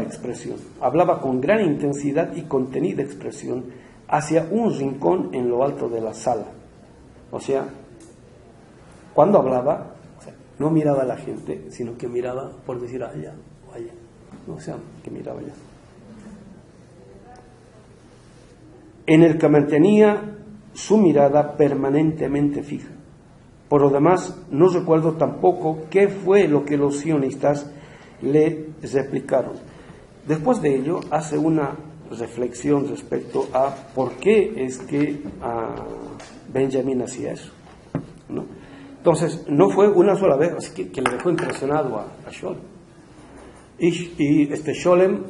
expresión. Hablaba con gran intensidad y contenida expresión hacia un rincón en lo alto de la sala. O sea, cuando hablaba, no miraba a la gente, sino que miraba, por decir, allá o allá. O sea, que miraba allá. En el que mantenía su mirada permanentemente fija. Por lo demás, no recuerdo tampoco qué fue lo que los sionistas le replicaron. Después de ello, hace una reflexión respecto a por qué es que Benjamín hacía eso, ¿no? Entonces, no fue una sola vez, así que le dejó impresionado a Scholem. Y Scholem,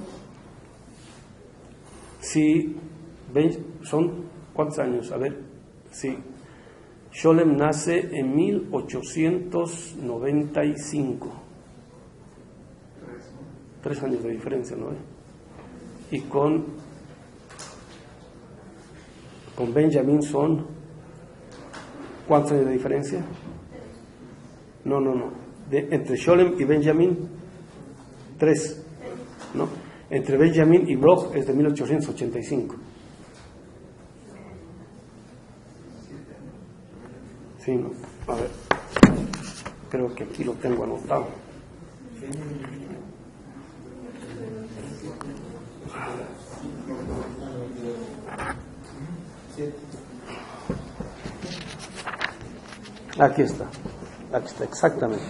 si son ¿cuántos años? A ver, sí. Scholem nace en 1895. 3 años de diferencia, ¿no? Y con Benjamín son ¿cuántos años de diferencia? No. Entre Scholem y Benjamín, 3, ¿no? Entre Benjamín y Bloch es de 1885. Sí, ¿no? A ver, creo que aquí lo tengo anotado. Aquí está, exactamente.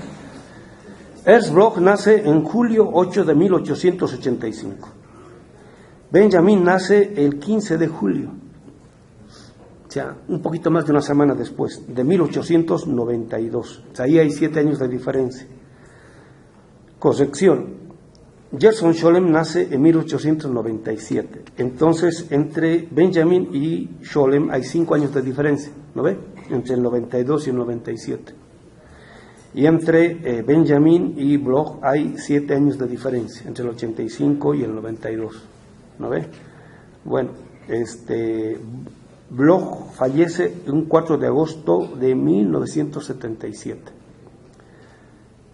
Ernst Bloch nace en julio 8 de 1885. Benjamín nace el 15 de julio. O sea, un poquito más de una semana después, de 1892. O sea, ahí hay 7 años de diferencia. Corrección. Gerson Scholem nace en 1897. Entonces, entre Benjamín y Scholem hay 5 años de diferencia, ¿no ve? Entre el 92 y el 97. Y entre Benjamín y Bloch hay 7 años de diferencia, entre el 85 y el 92, ¿no ve? Bueno, Bloch fallece un 4 de agosto de 1977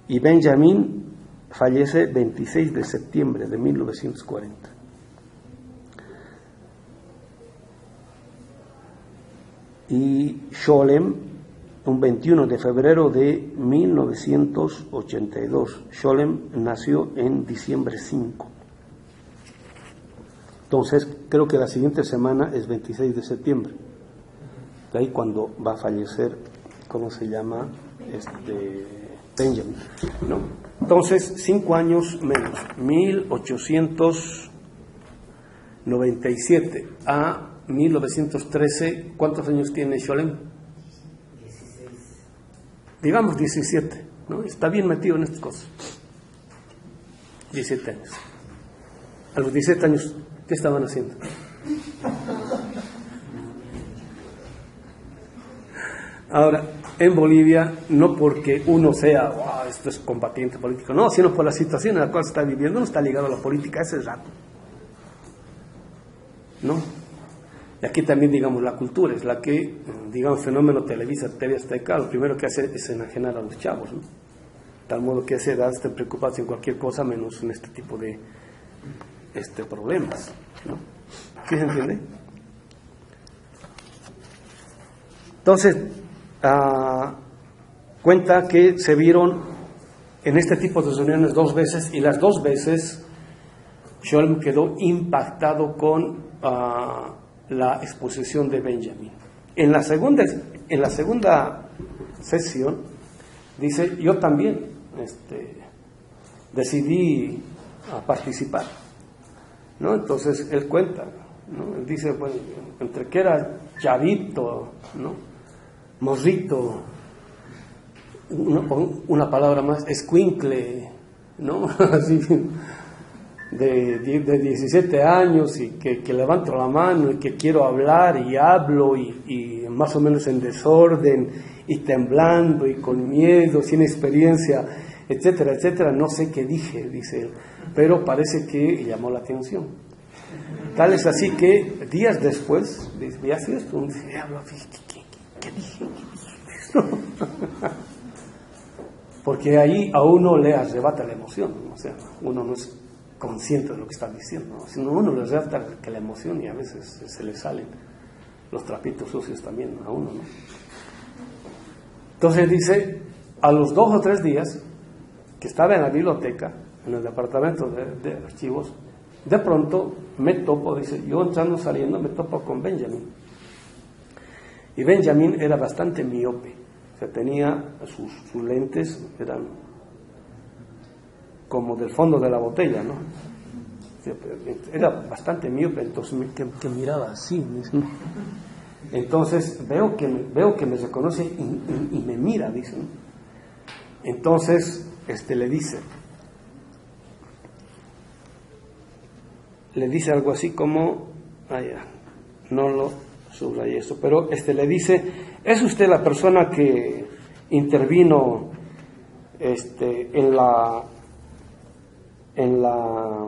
y Benjamín fallece 26 de septiembre de 1940. Y Scholem un 21 de febrero de 1982. Scholem nació en diciembre 5. Entonces, creo que la siguiente semana es 26 de septiembre. De ahí cuando va a fallecer, ¿cómo se llama? Benjamin, ¿no? Entonces, 5 años menos, 1897 a 1913, ¿cuántos años tiene Scholem? 16. Digamos 17, ¿no? Está bien metido en estas cosas. 17 años. A los 17 años, ¿qué estaban haciendo? Ahora, en Bolivia, no porque uno sea, wow, esto es combatiente político, no, sino por la situación en la cual se está viviendo, no está ligado a la política ese rato, ¿no? Y aquí también, digamos, la cultura es la que, digamos, fenómeno Televisa, TV Azteca, lo primero que hace es enajenar a los chavos, ¿no? Tal modo que a esa edad estén preocupados en cualquier cosa menos en este tipo de problemas, ¿no? ¿Sí se entiende? Entonces, cuenta que se vieron en este tipo de reuniones 2 veces y las 2 veces Scholem quedó impactado con la exposición de Benjamin. En la segunda sesión, dice, yo también decidí participar, ¿no? Entonces él cuenta, ¿no? Él dice, bueno, entre que era chavito, ¿no? Morrito, una palabra más, escuincle, ¿no? Así, de 17 años y que levanto la mano y que quiero hablar y hablo y más o menos en desorden y temblando y con miedo, sin experiencia, etcétera, etcétera, no sé qué dije, dice él, pero parece que llamó la atención. Tal es así que días después, dice, ¿ya haces esto? Dice, ¿qué dije? Porque ahí a uno le arrebata la emoción, o sea, uno no es consciente de lo que está diciendo, ¿no? Sino uno le arrebata que la emoción y a veces se le salen los trapitos sucios también a uno, ¿no? Entonces dice, a los 2 o 3 días que estaba en la biblioteca, en el departamento de archivos, de pronto me topo, dice, yo entrando, saliendo, me topo con Benjamin. Y Benjamin era bastante miope, o sea, tenía sus lentes, eran como del fondo de la botella, ¿no? Era bastante miope, entonces que miraba así, ¿no? Entonces veo que me reconoce y me mira, dice, ¿no? Entonces le dice algo así como, no lo subrayé eso, pero le dice, ¿es usted la persona que intervino en la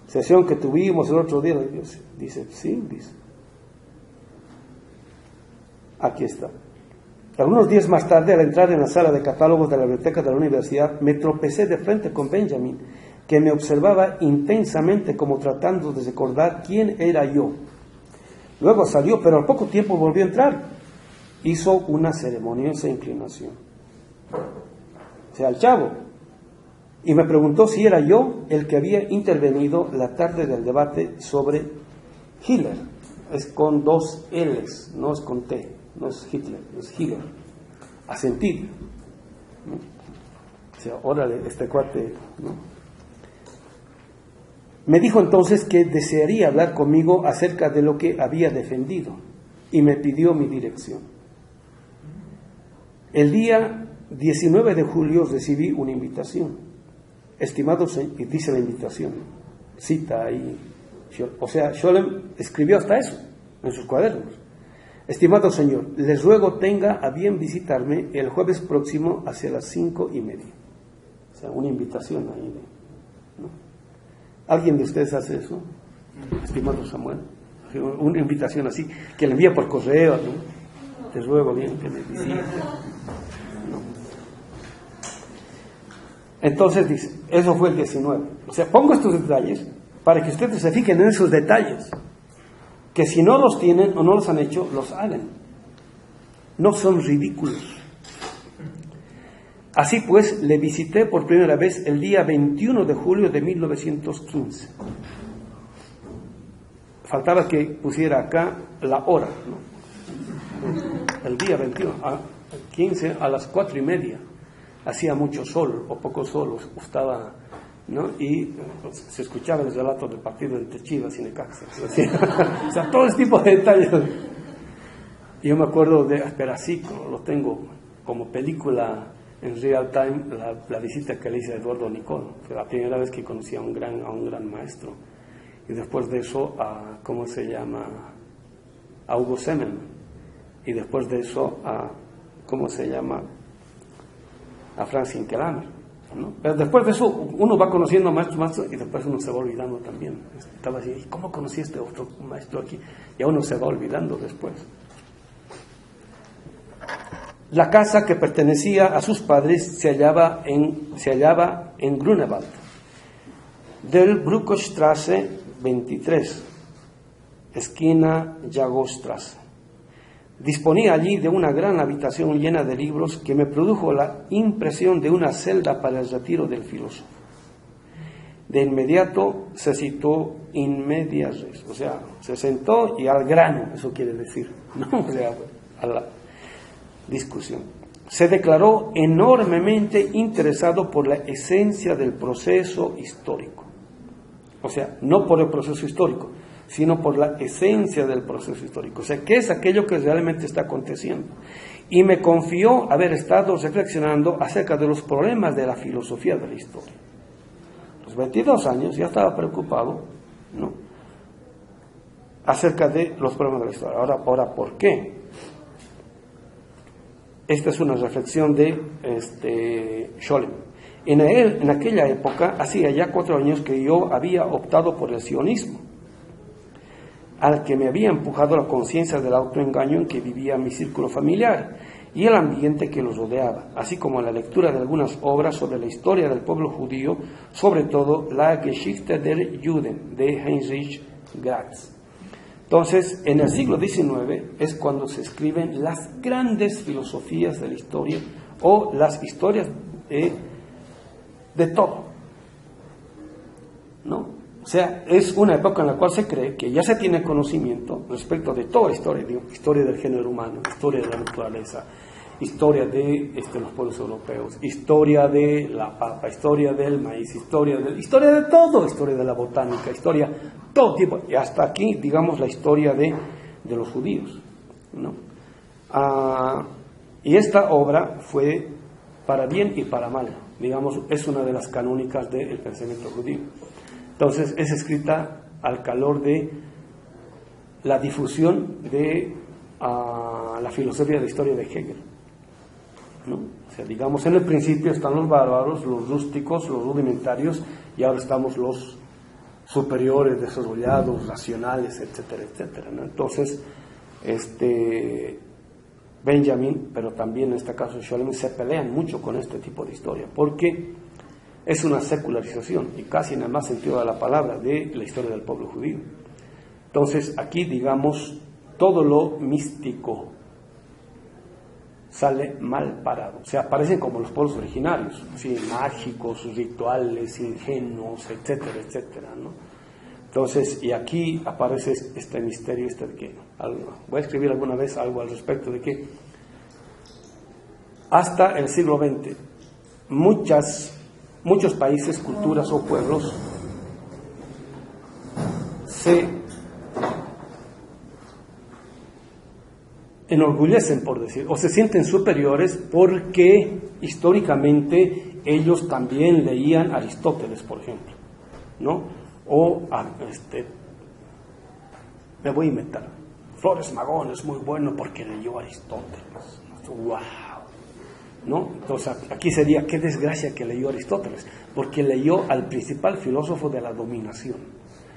sesión que tuvimos el otro día? Dice, sí, dice, aquí está. Algunos días más tarde, al entrar en la sala de catálogos de la biblioteca de la universidad, me tropecé de frente con Benjamin, que me observaba intensamente como tratando de recordar quién era yo. Luego salió, pero al poco tiempo volvió a entrar. Hizo una ceremoniosa inclinación, o sea, al chavo, y me preguntó si era yo el que había intervenido la tarde del debate sobre Hitler. Es con 2 L's, no es con T, no es Hitler, es Hitler, asentí, ¿no? O sea, órale, este cuate, ¿no? Me dijo entonces que desearía hablar conmigo acerca de lo que había defendido y me pidió mi dirección. El día 19 de julio recibí una invitación. Estimado señor, y dice la invitación, cita ahí, o sea, Scholem escribió hasta eso en sus cuadernos. Estimado señor, les ruego tenga a bien visitarme el jueves próximo hacia las 5:30. O sea, una invitación ahí, ¿no? ¿Alguien de ustedes hace eso? Estimado Samuel, una invitación así, que le envía por correo, ¿no? Les ruego bien que me visite, ¿no? Entonces dice, eso fue el 19. O sea, pongo estos detalles para que ustedes se fijen en esos detalles, que si no los tienen o no los han hecho, los hagan. No son ridículos. Así pues, le visité por primera vez el día 21 de julio de 1915. Faltaba que pusiera acá la hora, ¿no? El día 21, a 15 a las 4:30. Hacía mucho sol o poco sol, estaba, ¿no? Y se escuchaba el relato del partido entre Chivas y Necaxa. O sea, todo ese tipo de detalles. Yo me acuerdo de Asperacico, lo tengo como película en real time, la visita que le hice a Eduardo Nicol. Fue la primera vez que conocí a un gran maestro. Y después de eso, ¿cómo se llama? A Hugo Semen. Y después de eso, ¿cómo se llama? A Franz Hinkelhammer, ¿no? Pero después de eso, uno va conociendo a maestros y después uno se va olvidando también. Estaba así, ¿y cómo conocí a este otro maestro aquí? Y a uno se va olvidando después. La casa que pertenecía a sus padres se hallaba en Grunewald, del Bruckstraße 23, esquina Jagosstraße. Disponía allí de una gran habitación llena de libros que me produjo la impresión de una celda para el retiro del filósofo. De inmediato se citó in media res, o sea, se sentó y al grano, eso quiere decir, ¿no? O sea, a la discusión. se declaró enormemente interesado por la esencia del proceso histórico. O sea, no por el proceso histórico, sino por la esencia del proceso histórico. O sea, ¿qué es aquello que realmente está aconteciendo? Y me confió haber estado reflexionando acerca de los problemas de la filosofía de la historia. A los 22 años ya estaba preocupado, ¿no?, acerca de los problemas de la historia. Ahora, ¿por qué? Esta es una reflexión de Scholem. En aquella época, hacía ya 4 años que yo había optado por el sionismo, al que me había empujado la conciencia del autoengaño en que vivía mi círculo familiar y el ambiente que los rodeaba, así como la lectura de algunas obras sobre la historia del pueblo judío, sobre todo la Geschichte der Juden de Heinrich Gratz. Entonces, en el siglo XIX es cuando se escriben las grandes filosofías de la historia o las historias de todo, ¿no? O sea, es una época en la cual se cree que ya se tiene conocimiento respecto de toda historia, historia del género humano, historia de la naturaleza, historia de los pueblos europeos, historia de la papa, historia del maíz, historia de todo, historia de la botánica, historia, todo tipo, y hasta aquí, digamos, la historia de los judíos, ¿no? Y esta obra fue para bien y para mal, digamos, es una de las canónicas del pensamiento judío. Entonces, es escrita al calor de la difusión de la filosofía de la historia de Hegel, ¿no? O sea, digamos, en el principio están los bárbaros, los rústicos, los rudimentarios, y ahora estamos los superiores, desarrollados, racionales, etcétera, etcétera, ¿no? Entonces, Benjamin, pero también en este caso Scholem, se pelean mucho con este tipo de historia, porque es una secularización, y casi en el más sentido de la palabra, de la historia del pueblo judío. Entonces, aquí, digamos, todo lo místico sale mal parado. O sea, aparecen como los pueblos originarios, ¿sí?, mágicos, rituales, ingenuos, etcétera, etcétera, ¿no? Entonces, y aquí aparece este misterio, de que, voy a escribir alguna vez algo al respecto, de que hasta el siglo XX, muchos países, culturas o pueblos se enorgullecen, por decir, o se sienten superiores porque históricamente ellos también leían Aristóteles, por ejemplo, ¿no? O, me voy a inventar, Flores Magón es muy bueno porque leyó Aristóteles. ¡Wow! ¿No? Entonces, aquí sería, qué desgracia que leyó Aristóteles, porque leyó al principal filósofo de la dominación.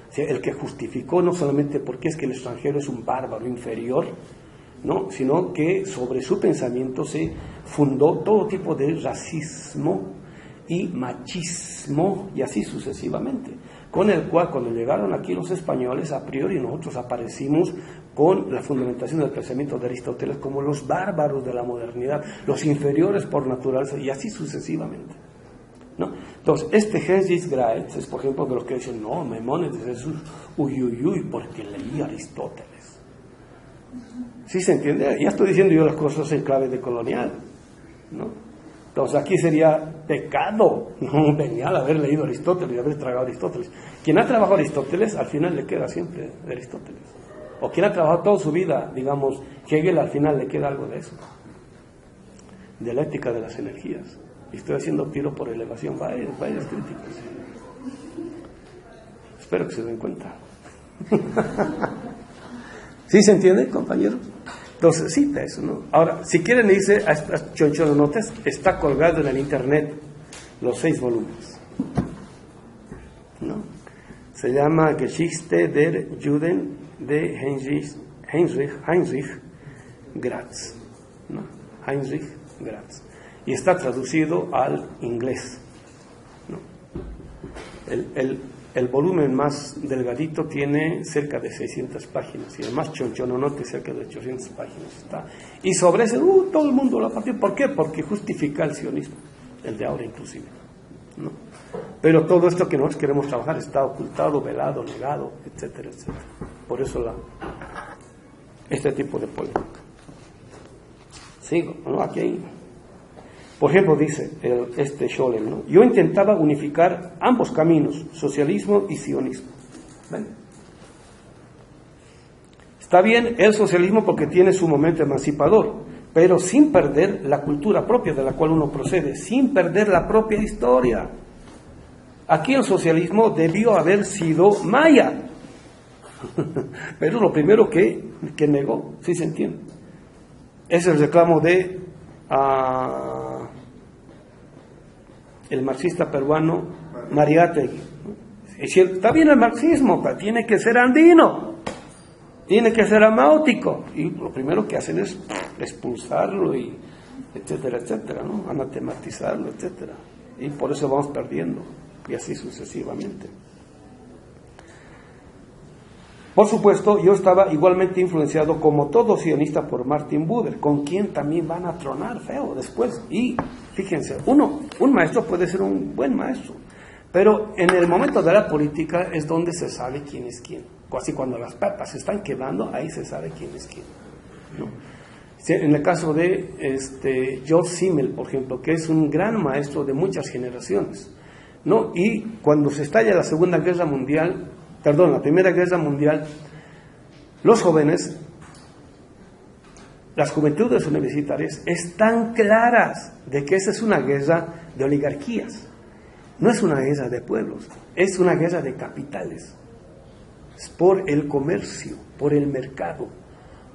O sea, el que justificó no solamente porque es que el extranjero es un bárbaro inferior, ¿no?, sino que sobre su pensamiento se fundó todo tipo de racismo y machismo, y así sucesivamente, con el cual, cuando llegaron aquí los españoles, a priori nosotros aparecimos con la fundamentación del pensamiento de Aristóteles como los bárbaros de la modernidad, los inferiores por naturaleza, y así sucesivamente, ¿no? Entonces, Heinrich Gratz es, por ejemplo, de los que dicen, no, Maimónides es uy, porque leí Aristóteles. ¿Sí se entiende? Ya estoy diciendo yo las cosas en clave de colonial, ¿no? Entonces aquí sería pecado, no venial, haber leído Aristóteles y haber tragado Aristóteles. Quien ha trabajado Aristóteles, al final le queda siempre de Aristóteles. O quien ha trabajado toda su vida, digamos, Hegel, al final le queda algo de eso. De la ética de las energías. Y estoy haciendo tiro por elevación, varias críticas. Espero que se den cuenta. ¿Sí se entiende, compañeros? Entonces, sí, eso, ¿no? Ahora, si quieren irse a estas chonchonotes, está colgado en el internet los 6 volúmenes, ¿no? Se llama Geschichte der Juden de Heinrich Gratz, ¿no? Heinrich Gratz. Y está traducido al inglés, ¿no? El volumen más delgadito tiene cerca de 600 páginas y el más chonchononote cerca de 800 páginas está. Y sobre ese, todo el mundo lo partió. ¿Por qué? Porque justifica el sionismo, el de ahora inclusive, ¿no? Pero todo esto que nosotros queremos trabajar está ocultado, velado, negado, etcétera, etcétera. Por eso este tipo de polémica. Sigo, ¿no? Aquí hay Por ejemplo, dice Scholem, ¿no? Yo intentaba unificar ambos caminos, socialismo y sionismo. ¿Ven? Está bien el socialismo porque tiene su momento emancipador, pero sin perder la cultura propia de la cual uno procede, sin perder la propia historia. Aquí el socialismo debió haber sido maya, pero lo primero que negó, ¿sí se entiende? Es el reclamo de el marxista peruano Mariátegui. Está bien el marxismo, pero tiene que ser andino, tiene que ser amáutico, y lo primero que hacen es expulsarlo, y etcétera, etcétera, ¿no? Anatematizarlo, etcétera, y por eso vamos perdiendo, y así sucesivamente. Por supuesto, yo estaba igualmente influenciado como todo sionista por Martin Buber, con quien también van a tronar feo después. Y fíjense, un maestro puede ser un buen maestro, pero en el momento de la política es donde se sabe quién es quién. Así cuando las papas se están quebrando, ahí se sabe quién es quién, ¿no? En el caso de George Simmel, por ejemplo, que es un gran maestro de muchas generaciones, ¿no? Y cuando se estalla la Primera Guerra Mundial, los jóvenes, las juventudes universitarias, están claras de que esa es una guerra de oligarquías, no es una guerra de pueblos, es una guerra de capitales, es por el comercio, por el mercado,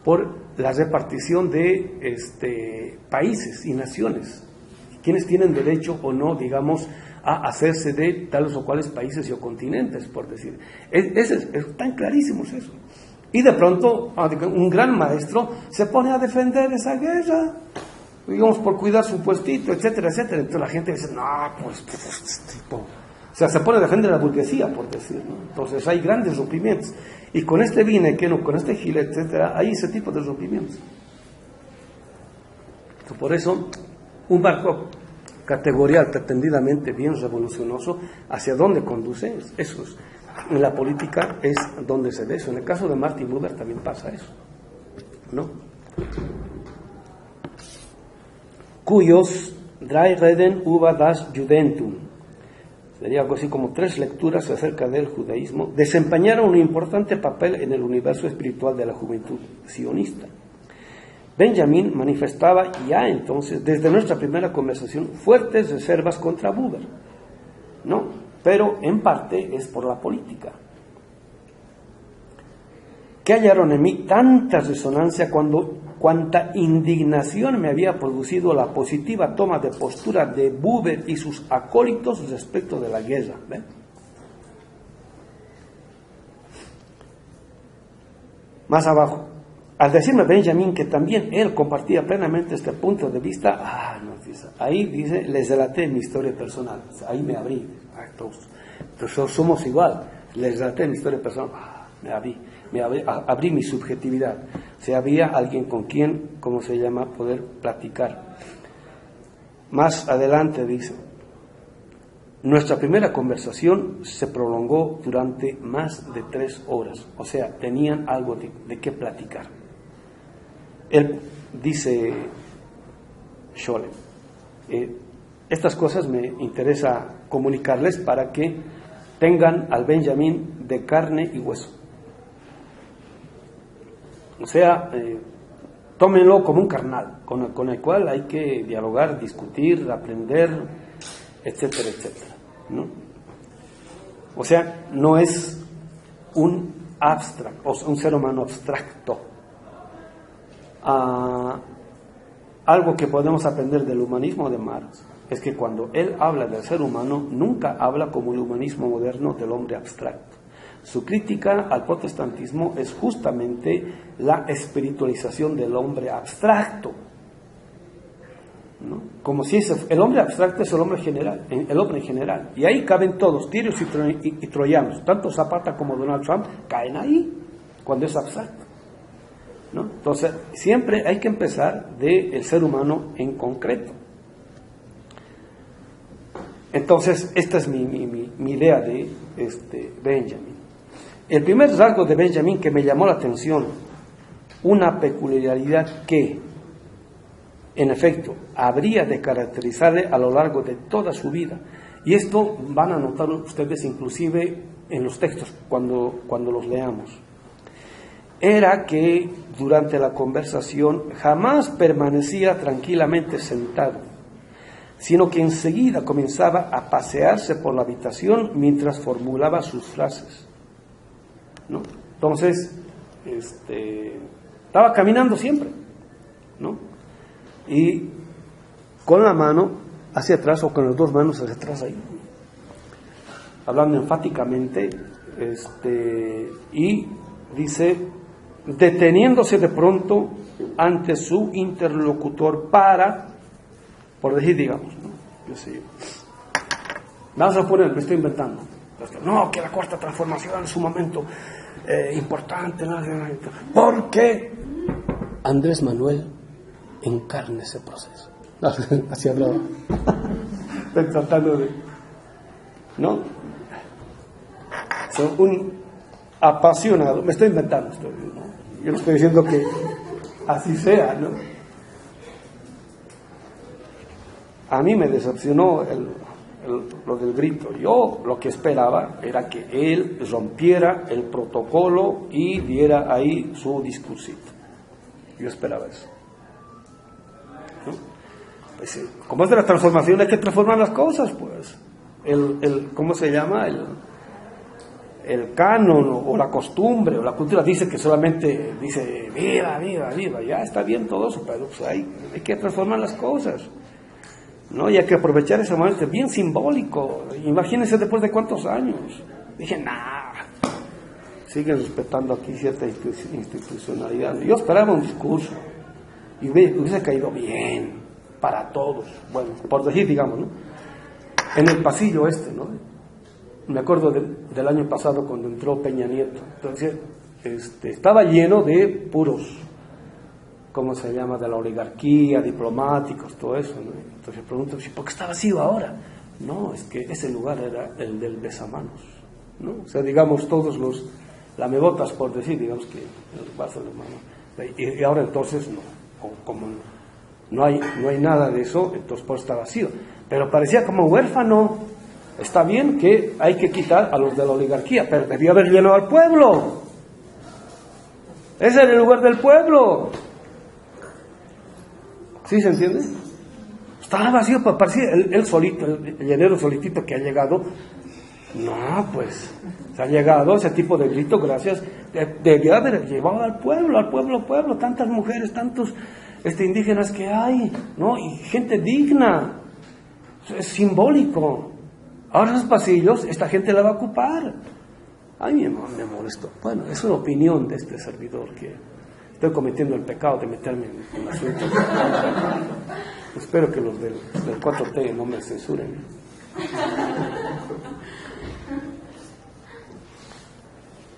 por la repartición de países y naciones, quienes tienen derecho o no, digamos, a hacerse de tales o cuales países o continentes, por decir. Es tan clarísimo eso. Y de pronto, un gran maestro se pone a defender esa guerra, digamos, por cuidar su puestito, etcétera, etcétera. Entonces la gente dice, no, pues tipo. O sea, se pone a defender la burguesía, por decir, ¿no? Entonces hay grandes rompimientos. Y con este Vine, con este Gile, etcétera, hay ese tipo de rompimientos. Entonces, por eso, un marco categorial pretendidamente bien revolucionoso, ¿hacia dónde conduce? Eso es. En la política es donde se ve eso. En el caso de Martin Buber también pasa eso, ¿no? Cuyos drei Reden über das Judentum, sería algo así como 3 lecturas acerca del judaísmo, desempeñaron un importante papel en el universo espiritual de la juventud sionista. Benjamin manifestaba ya entonces, desde nuestra primera conversación, fuertes reservas contra Buber, ¿no? Pero en parte es por la política. Que hallaron en mí tanta resonancia cuanta indignación me había producido la positiva toma de postura de Buber y sus acólitos respecto de la guerra. ¿Ven? Más abajo. Al decirme Benjamin que también él compartía plenamente este punto de vista, ahí dice, les relaté mi historia personal, ahí me abrí, todos somos igual, les relaté mi historia personal, abrí mi subjetividad, o sea, había alguien con quien, poder platicar. Más adelante dice, nuestra primera conversación se prolongó durante más de 3 horas, o sea, tenían algo de qué platicar. Él dice, Scholem, estas cosas me interesa comunicarles para que tengan al Benjamin de carne y hueso. O sea, tómenlo como un carnal, con el cual hay que dialogar, discutir, aprender, etcétera, etcétera, ¿no? O sea, no es un ser humano abstracto. Algo que podemos aprender del humanismo de Marx es que cuando él habla del ser humano, nunca habla como el humanismo moderno del hombre abstracto. Su crítica al protestantismo es justamente la espiritualización del hombre abstracto, ¿no? Como si el hombre abstracto es el hombre en general, y ahí caben todos, tirios y troyanos, tanto Zapata como Donald Trump caen ahí cuando es abstracto, ¿no? Entonces siempre hay que empezar del ser humano en concreto. Entonces esta es mi idea de Benjamin. El primer rasgo de Benjamin que me llamó la atención, una peculiaridad que en efecto, habría de caracterizarle a lo largo de toda su vida. Y esto van a notar ustedes inclusive en los textos cuando los leamos. Era que durante la conversación jamás permanecía tranquilamente sentado, sino que enseguida comenzaba a pasearse por la habitación mientras formulaba sus frases, ¿no? Entonces, estaba caminando siempre, ¿no? Y con la mano hacia atrás o con las dos manos hacia atrás ahí, hablando enfáticamente, y dice, deteniéndose de pronto ante su interlocutor para, por decir, digamos, ¿no? Yo sé, vamos a poner, me estoy inventando, no, que la cuarta transformación es un momento importante, ¿no? Porque Andrés Manuel encarna ese proceso. Así hablaba. Estoy tratando de, ¿no? Soy un apasionado, me estoy inventando, ¿no? Yo no estoy diciendo que así sea, ¿no? A mí me decepcionó lo del grito. Yo lo que esperaba era que él rompiera el protocolo y diera ahí su discursito. Yo esperaba eso, ¿no? Pues, como es de la transformación, hay que transformar las cosas, pues. ¿Cómo se llama? El canon o la costumbre o la cultura dice que solamente dice viva, viva, viva. Ya está bien todo eso, pero pues hay que transformar las cosas, ¿no? Y hay que aprovechar ese momento, es bien simbólico. Imagínense después de cuántos años. Dije, siguen respetando aquí cierta institucionalidad. Yo esperaba un discurso y hubiese caído bien para todos. Bueno, por decir, digamos, ¿no? En el pasillo ¿no? Me acuerdo del año pasado cuando entró Peña Nieto. Entonces, estaba lleno de puros, ¿cómo se llama?, de la oligarquía, diplomáticos, todo eso, ¿no? Entonces pregunto, ¿por qué está vacío ahora? No, es que ese lugar era el del besamanos, ¿no? O sea, digamos, todos los lamebotas, por decir, digamos que el vaso de mano. Y ahora entonces no, como no hay nada de eso, entonces por eso está vacío. Pero parecía como huérfano. Está bien que hay que quitar a los de la oligarquía, pero debió haber llenado al pueblo. Ese era el lugar del pueblo. ¿Sí se entiende? Estaba vacío, pues parecía él solito, el llenero solitito que ha llegado. No, pues, se ha llegado ese tipo de grito, gracias. Debió haber llevado al pueblo, tantas mujeres, tantos indígenas que hay, ¿no? Y gente digna. Es simbólico. Ahora esos pasillos, esta gente la va a ocupar. Ay, me molesto. Bueno, es una opinión de este servidor que estoy cometiendo el pecado de meterme en asuntos. Espero que los del 4T no me censuren.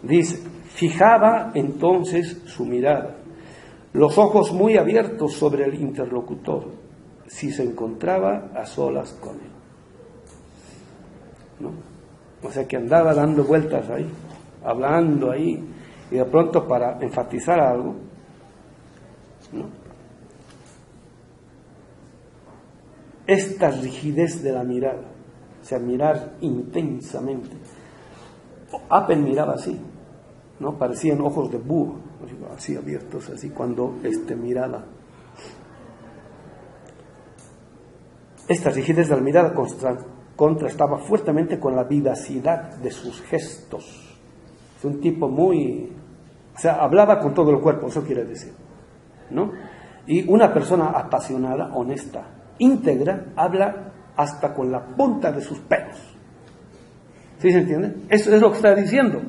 Dice, fijaba entonces su mirada, los ojos muy abiertos sobre el interlocutor, si se encontraba a solas con él, ¿no? O sea que andaba dando vueltas ahí, hablando ahí, y de pronto para enfatizar algo, ¿no? Esta rigidez de la mirada, o sea, mirar intensamente. Apen miraba así, ¿no? Parecían ojos de búho, así abiertos, así cuando miraba. Esta rigidez de la mirada contrastaba fuertemente con la vivacidad de sus gestos. Es un tipo muy, o sea, hablaba con todo el cuerpo, eso quiere decir, ¿no? Y una persona apasionada, honesta, íntegra, habla hasta con la punta de sus pelos. ¿Sí se entiende? Eso es lo que está diciendo.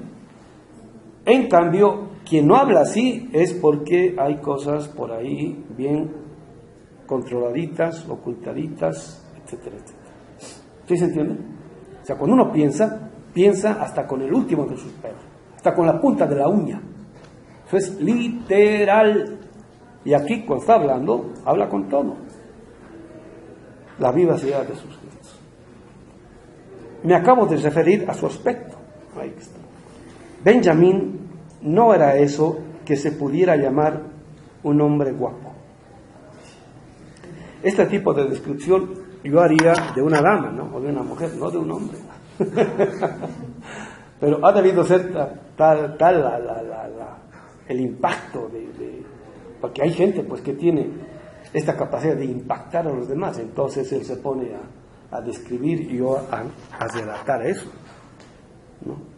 En cambio, quien no habla así es porque hay cosas por ahí bien controladitas, ocultaditas, etcétera, etcétera. ¿Sí se entiende? O sea, cuando uno piensa hasta con el último de sus pelos, hasta con la punta de la uña. Eso es literal. Y aquí, cuando está hablando, habla con todo. La vivacidad de sus gestos. Me acabo de referir a su aspecto. Ahí está. Benjamín no era eso que se pudiera llamar un hombre guapo. este tipo de descripción yo haría de una dama, ¿no? O de una mujer, no de un hombre. Pero ha debido ser tal el impacto porque hay gente pues que tiene esta capacidad de impactar a los demás, entonces él se pone a describir y yo a relatar eso, ¿no?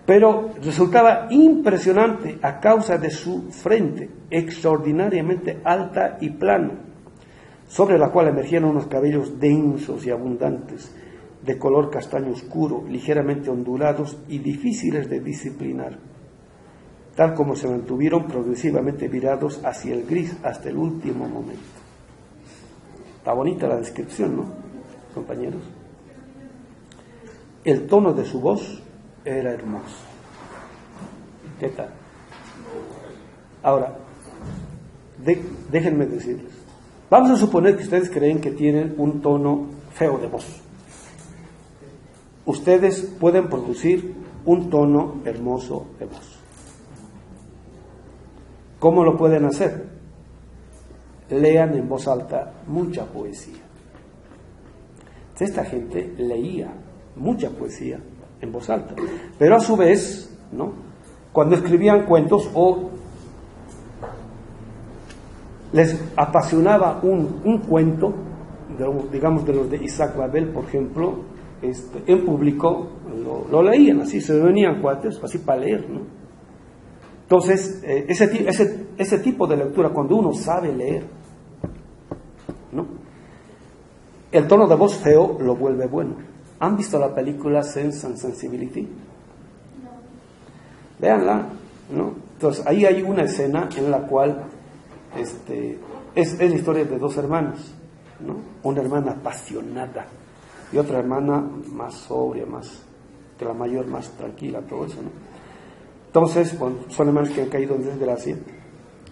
Pero resultaba impresionante a causa de su frente extraordinariamente alta y plana, sobre la cual emergían unos cabellos densos y abundantes, de color castaño oscuro, ligeramente ondulados y difíciles de disciplinar, tal como se mantuvieron progresivamente virados hacia el gris hasta el último momento. Está bonita la descripción, ¿no, compañeros? El tono de su voz era hermoso. ¿Qué tal? Ahora, déjenme decirles, vamos a suponer que ustedes creen que tienen un tono feo de voz. Ustedes pueden producir un tono hermoso de voz. ¿Cómo lo pueden hacer? Lean en voz alta mucha poesía. Esta gente leía mucha poesía en voz alta, pero a su vez, ¿no?, cuando escribían cuentos o les apasionaba un cuento, digamos de los de Isaac Babel, por ejemplo, en público lo leían así, se venían cuates así para leer, ¿no? Entonces, ese tipo de lectura, cuando uno sabe leer, ¿no?, el tono de voz feo lo vuelve bueno. ¿Han visto la película Sense and Sensibility? No. Véanla, ¿no? Entonces, ahí hay una escena en la cual es la historia de dos hermanos, ¿no? Una hermana apasionada y otra hermana más sobria, más que la mayor, más tranquila, todo eso, ¿no? Entonces, son hermanos que han caído en desgracia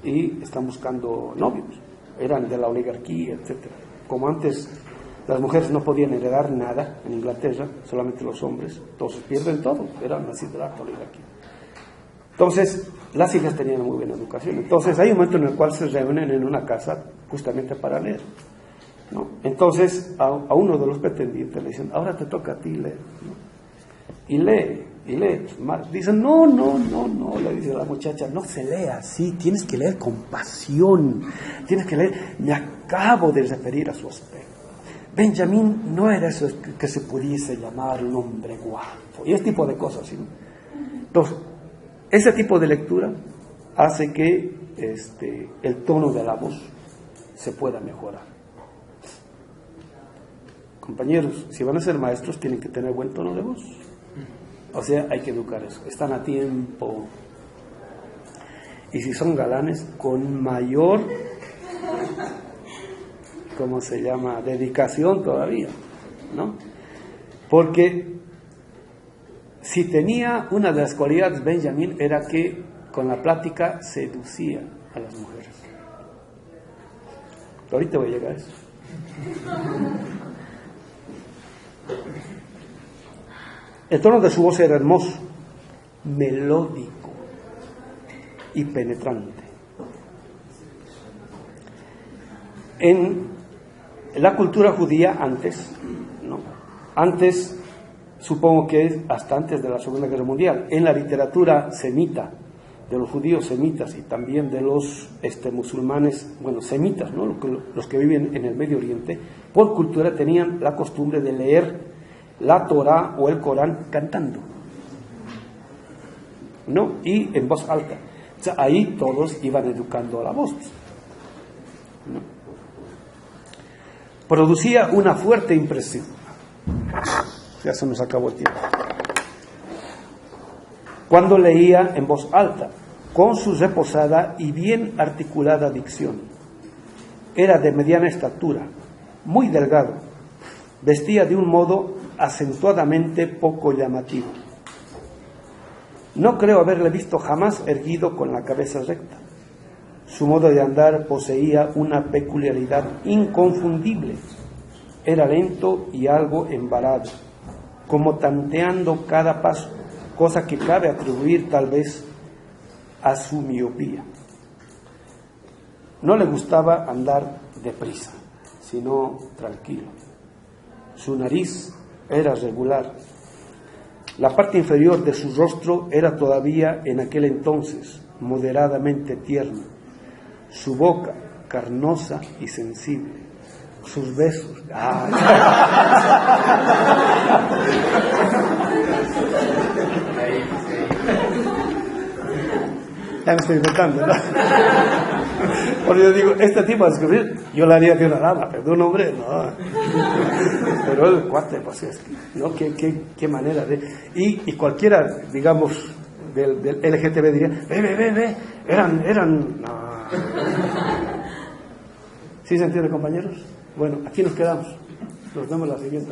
y están buscando novios, eran de la oligarquía, etcétera. Como antes las mujeres no podían heredar nada en Inglaterra, solamente los hombres, entonces pierden todo, eran así de la oligarquía. Entonces, las hijas tenían muy buena educación. Entonces, hay un momento en el cual se reúnen en una casa justamente para leer, ¿no? Entonces, a uno de los pretendientes le dicen, ahora te toca a ti leer, ¿no? Y lee. Dicen, no, le dice la muchacha, no se lee así, tienes que leer con pasión, tienes que leer, me acabo de referir a su aspecto. Benjamín no era eso que se pudiese llamar un hombre guapo, y ese tipo de cosas, ¿sí? Entonces, ese tipo de lectura hace que el tono de la voz se pueda mejorar. Compañeros, si van a ser maestros, tienen que tener buen tono de voz. O sea, hay que educar eso. Están a tiempo. Y si son galanes, con mayor, ¿cómo se llama?, dedicación todavía, ¿no? Porque si tenía una de las cualidades Benjamín era que con la plática seducía a las mujeres. Ahorita voy a llegar a eso. El tono de su voz era hermoso, melódico y penetrante. En la cultura judía antes, ¿no?, antes, supongo que hasta antes de la Segunda Guerra Mundial, en la literatura semita, de los judíos semitas y también de los musulmanes, bueno, semitas, ¿no?, los que viven en el Medio Oriente, por cultura tenían la costumbre de leer la Torá o el Corán cantando, ¿no?, y en voz alta. O sea, ahí todos iban educando a la voz, ¿no? Producía una fuerte impresión. Ya se nos acabó el tiempo. Cuando leía en voz alta, con su reposada y bien articulada dicción. Era de mediana estatura, muy delgado, vestía de un modo acentuadamente poco llamativo. No creo haberle visto jamás erguido con la cabeza recta. Su modo de andar poseía una peculiaridad inconfundible. Era lento y algo embarado, como tanteando cada paso, cosa que cabe atribuir tal vez a su miopía. No le gustaba andar deprisa, sino tranquilo. Su nariz era regular. La parte inferior de su rostro era todavía en aquel entonces moderadamente tierna. Su boca carnosa y sensible. Sus besos. Ya me estoy inventando, ¿no? Porque yo digo, este tipo de escribir, yo lo haría de una dama, pero de un hombre, no. Pero el cuate, pues es, ¿no? Qué manera de... Y cualquiera, digamos, del LGTB diría, ve, eran... No. ¿Sí se entiende, compañeros? Bueno, aquí nos quedamos. Nos vemos la siguiente.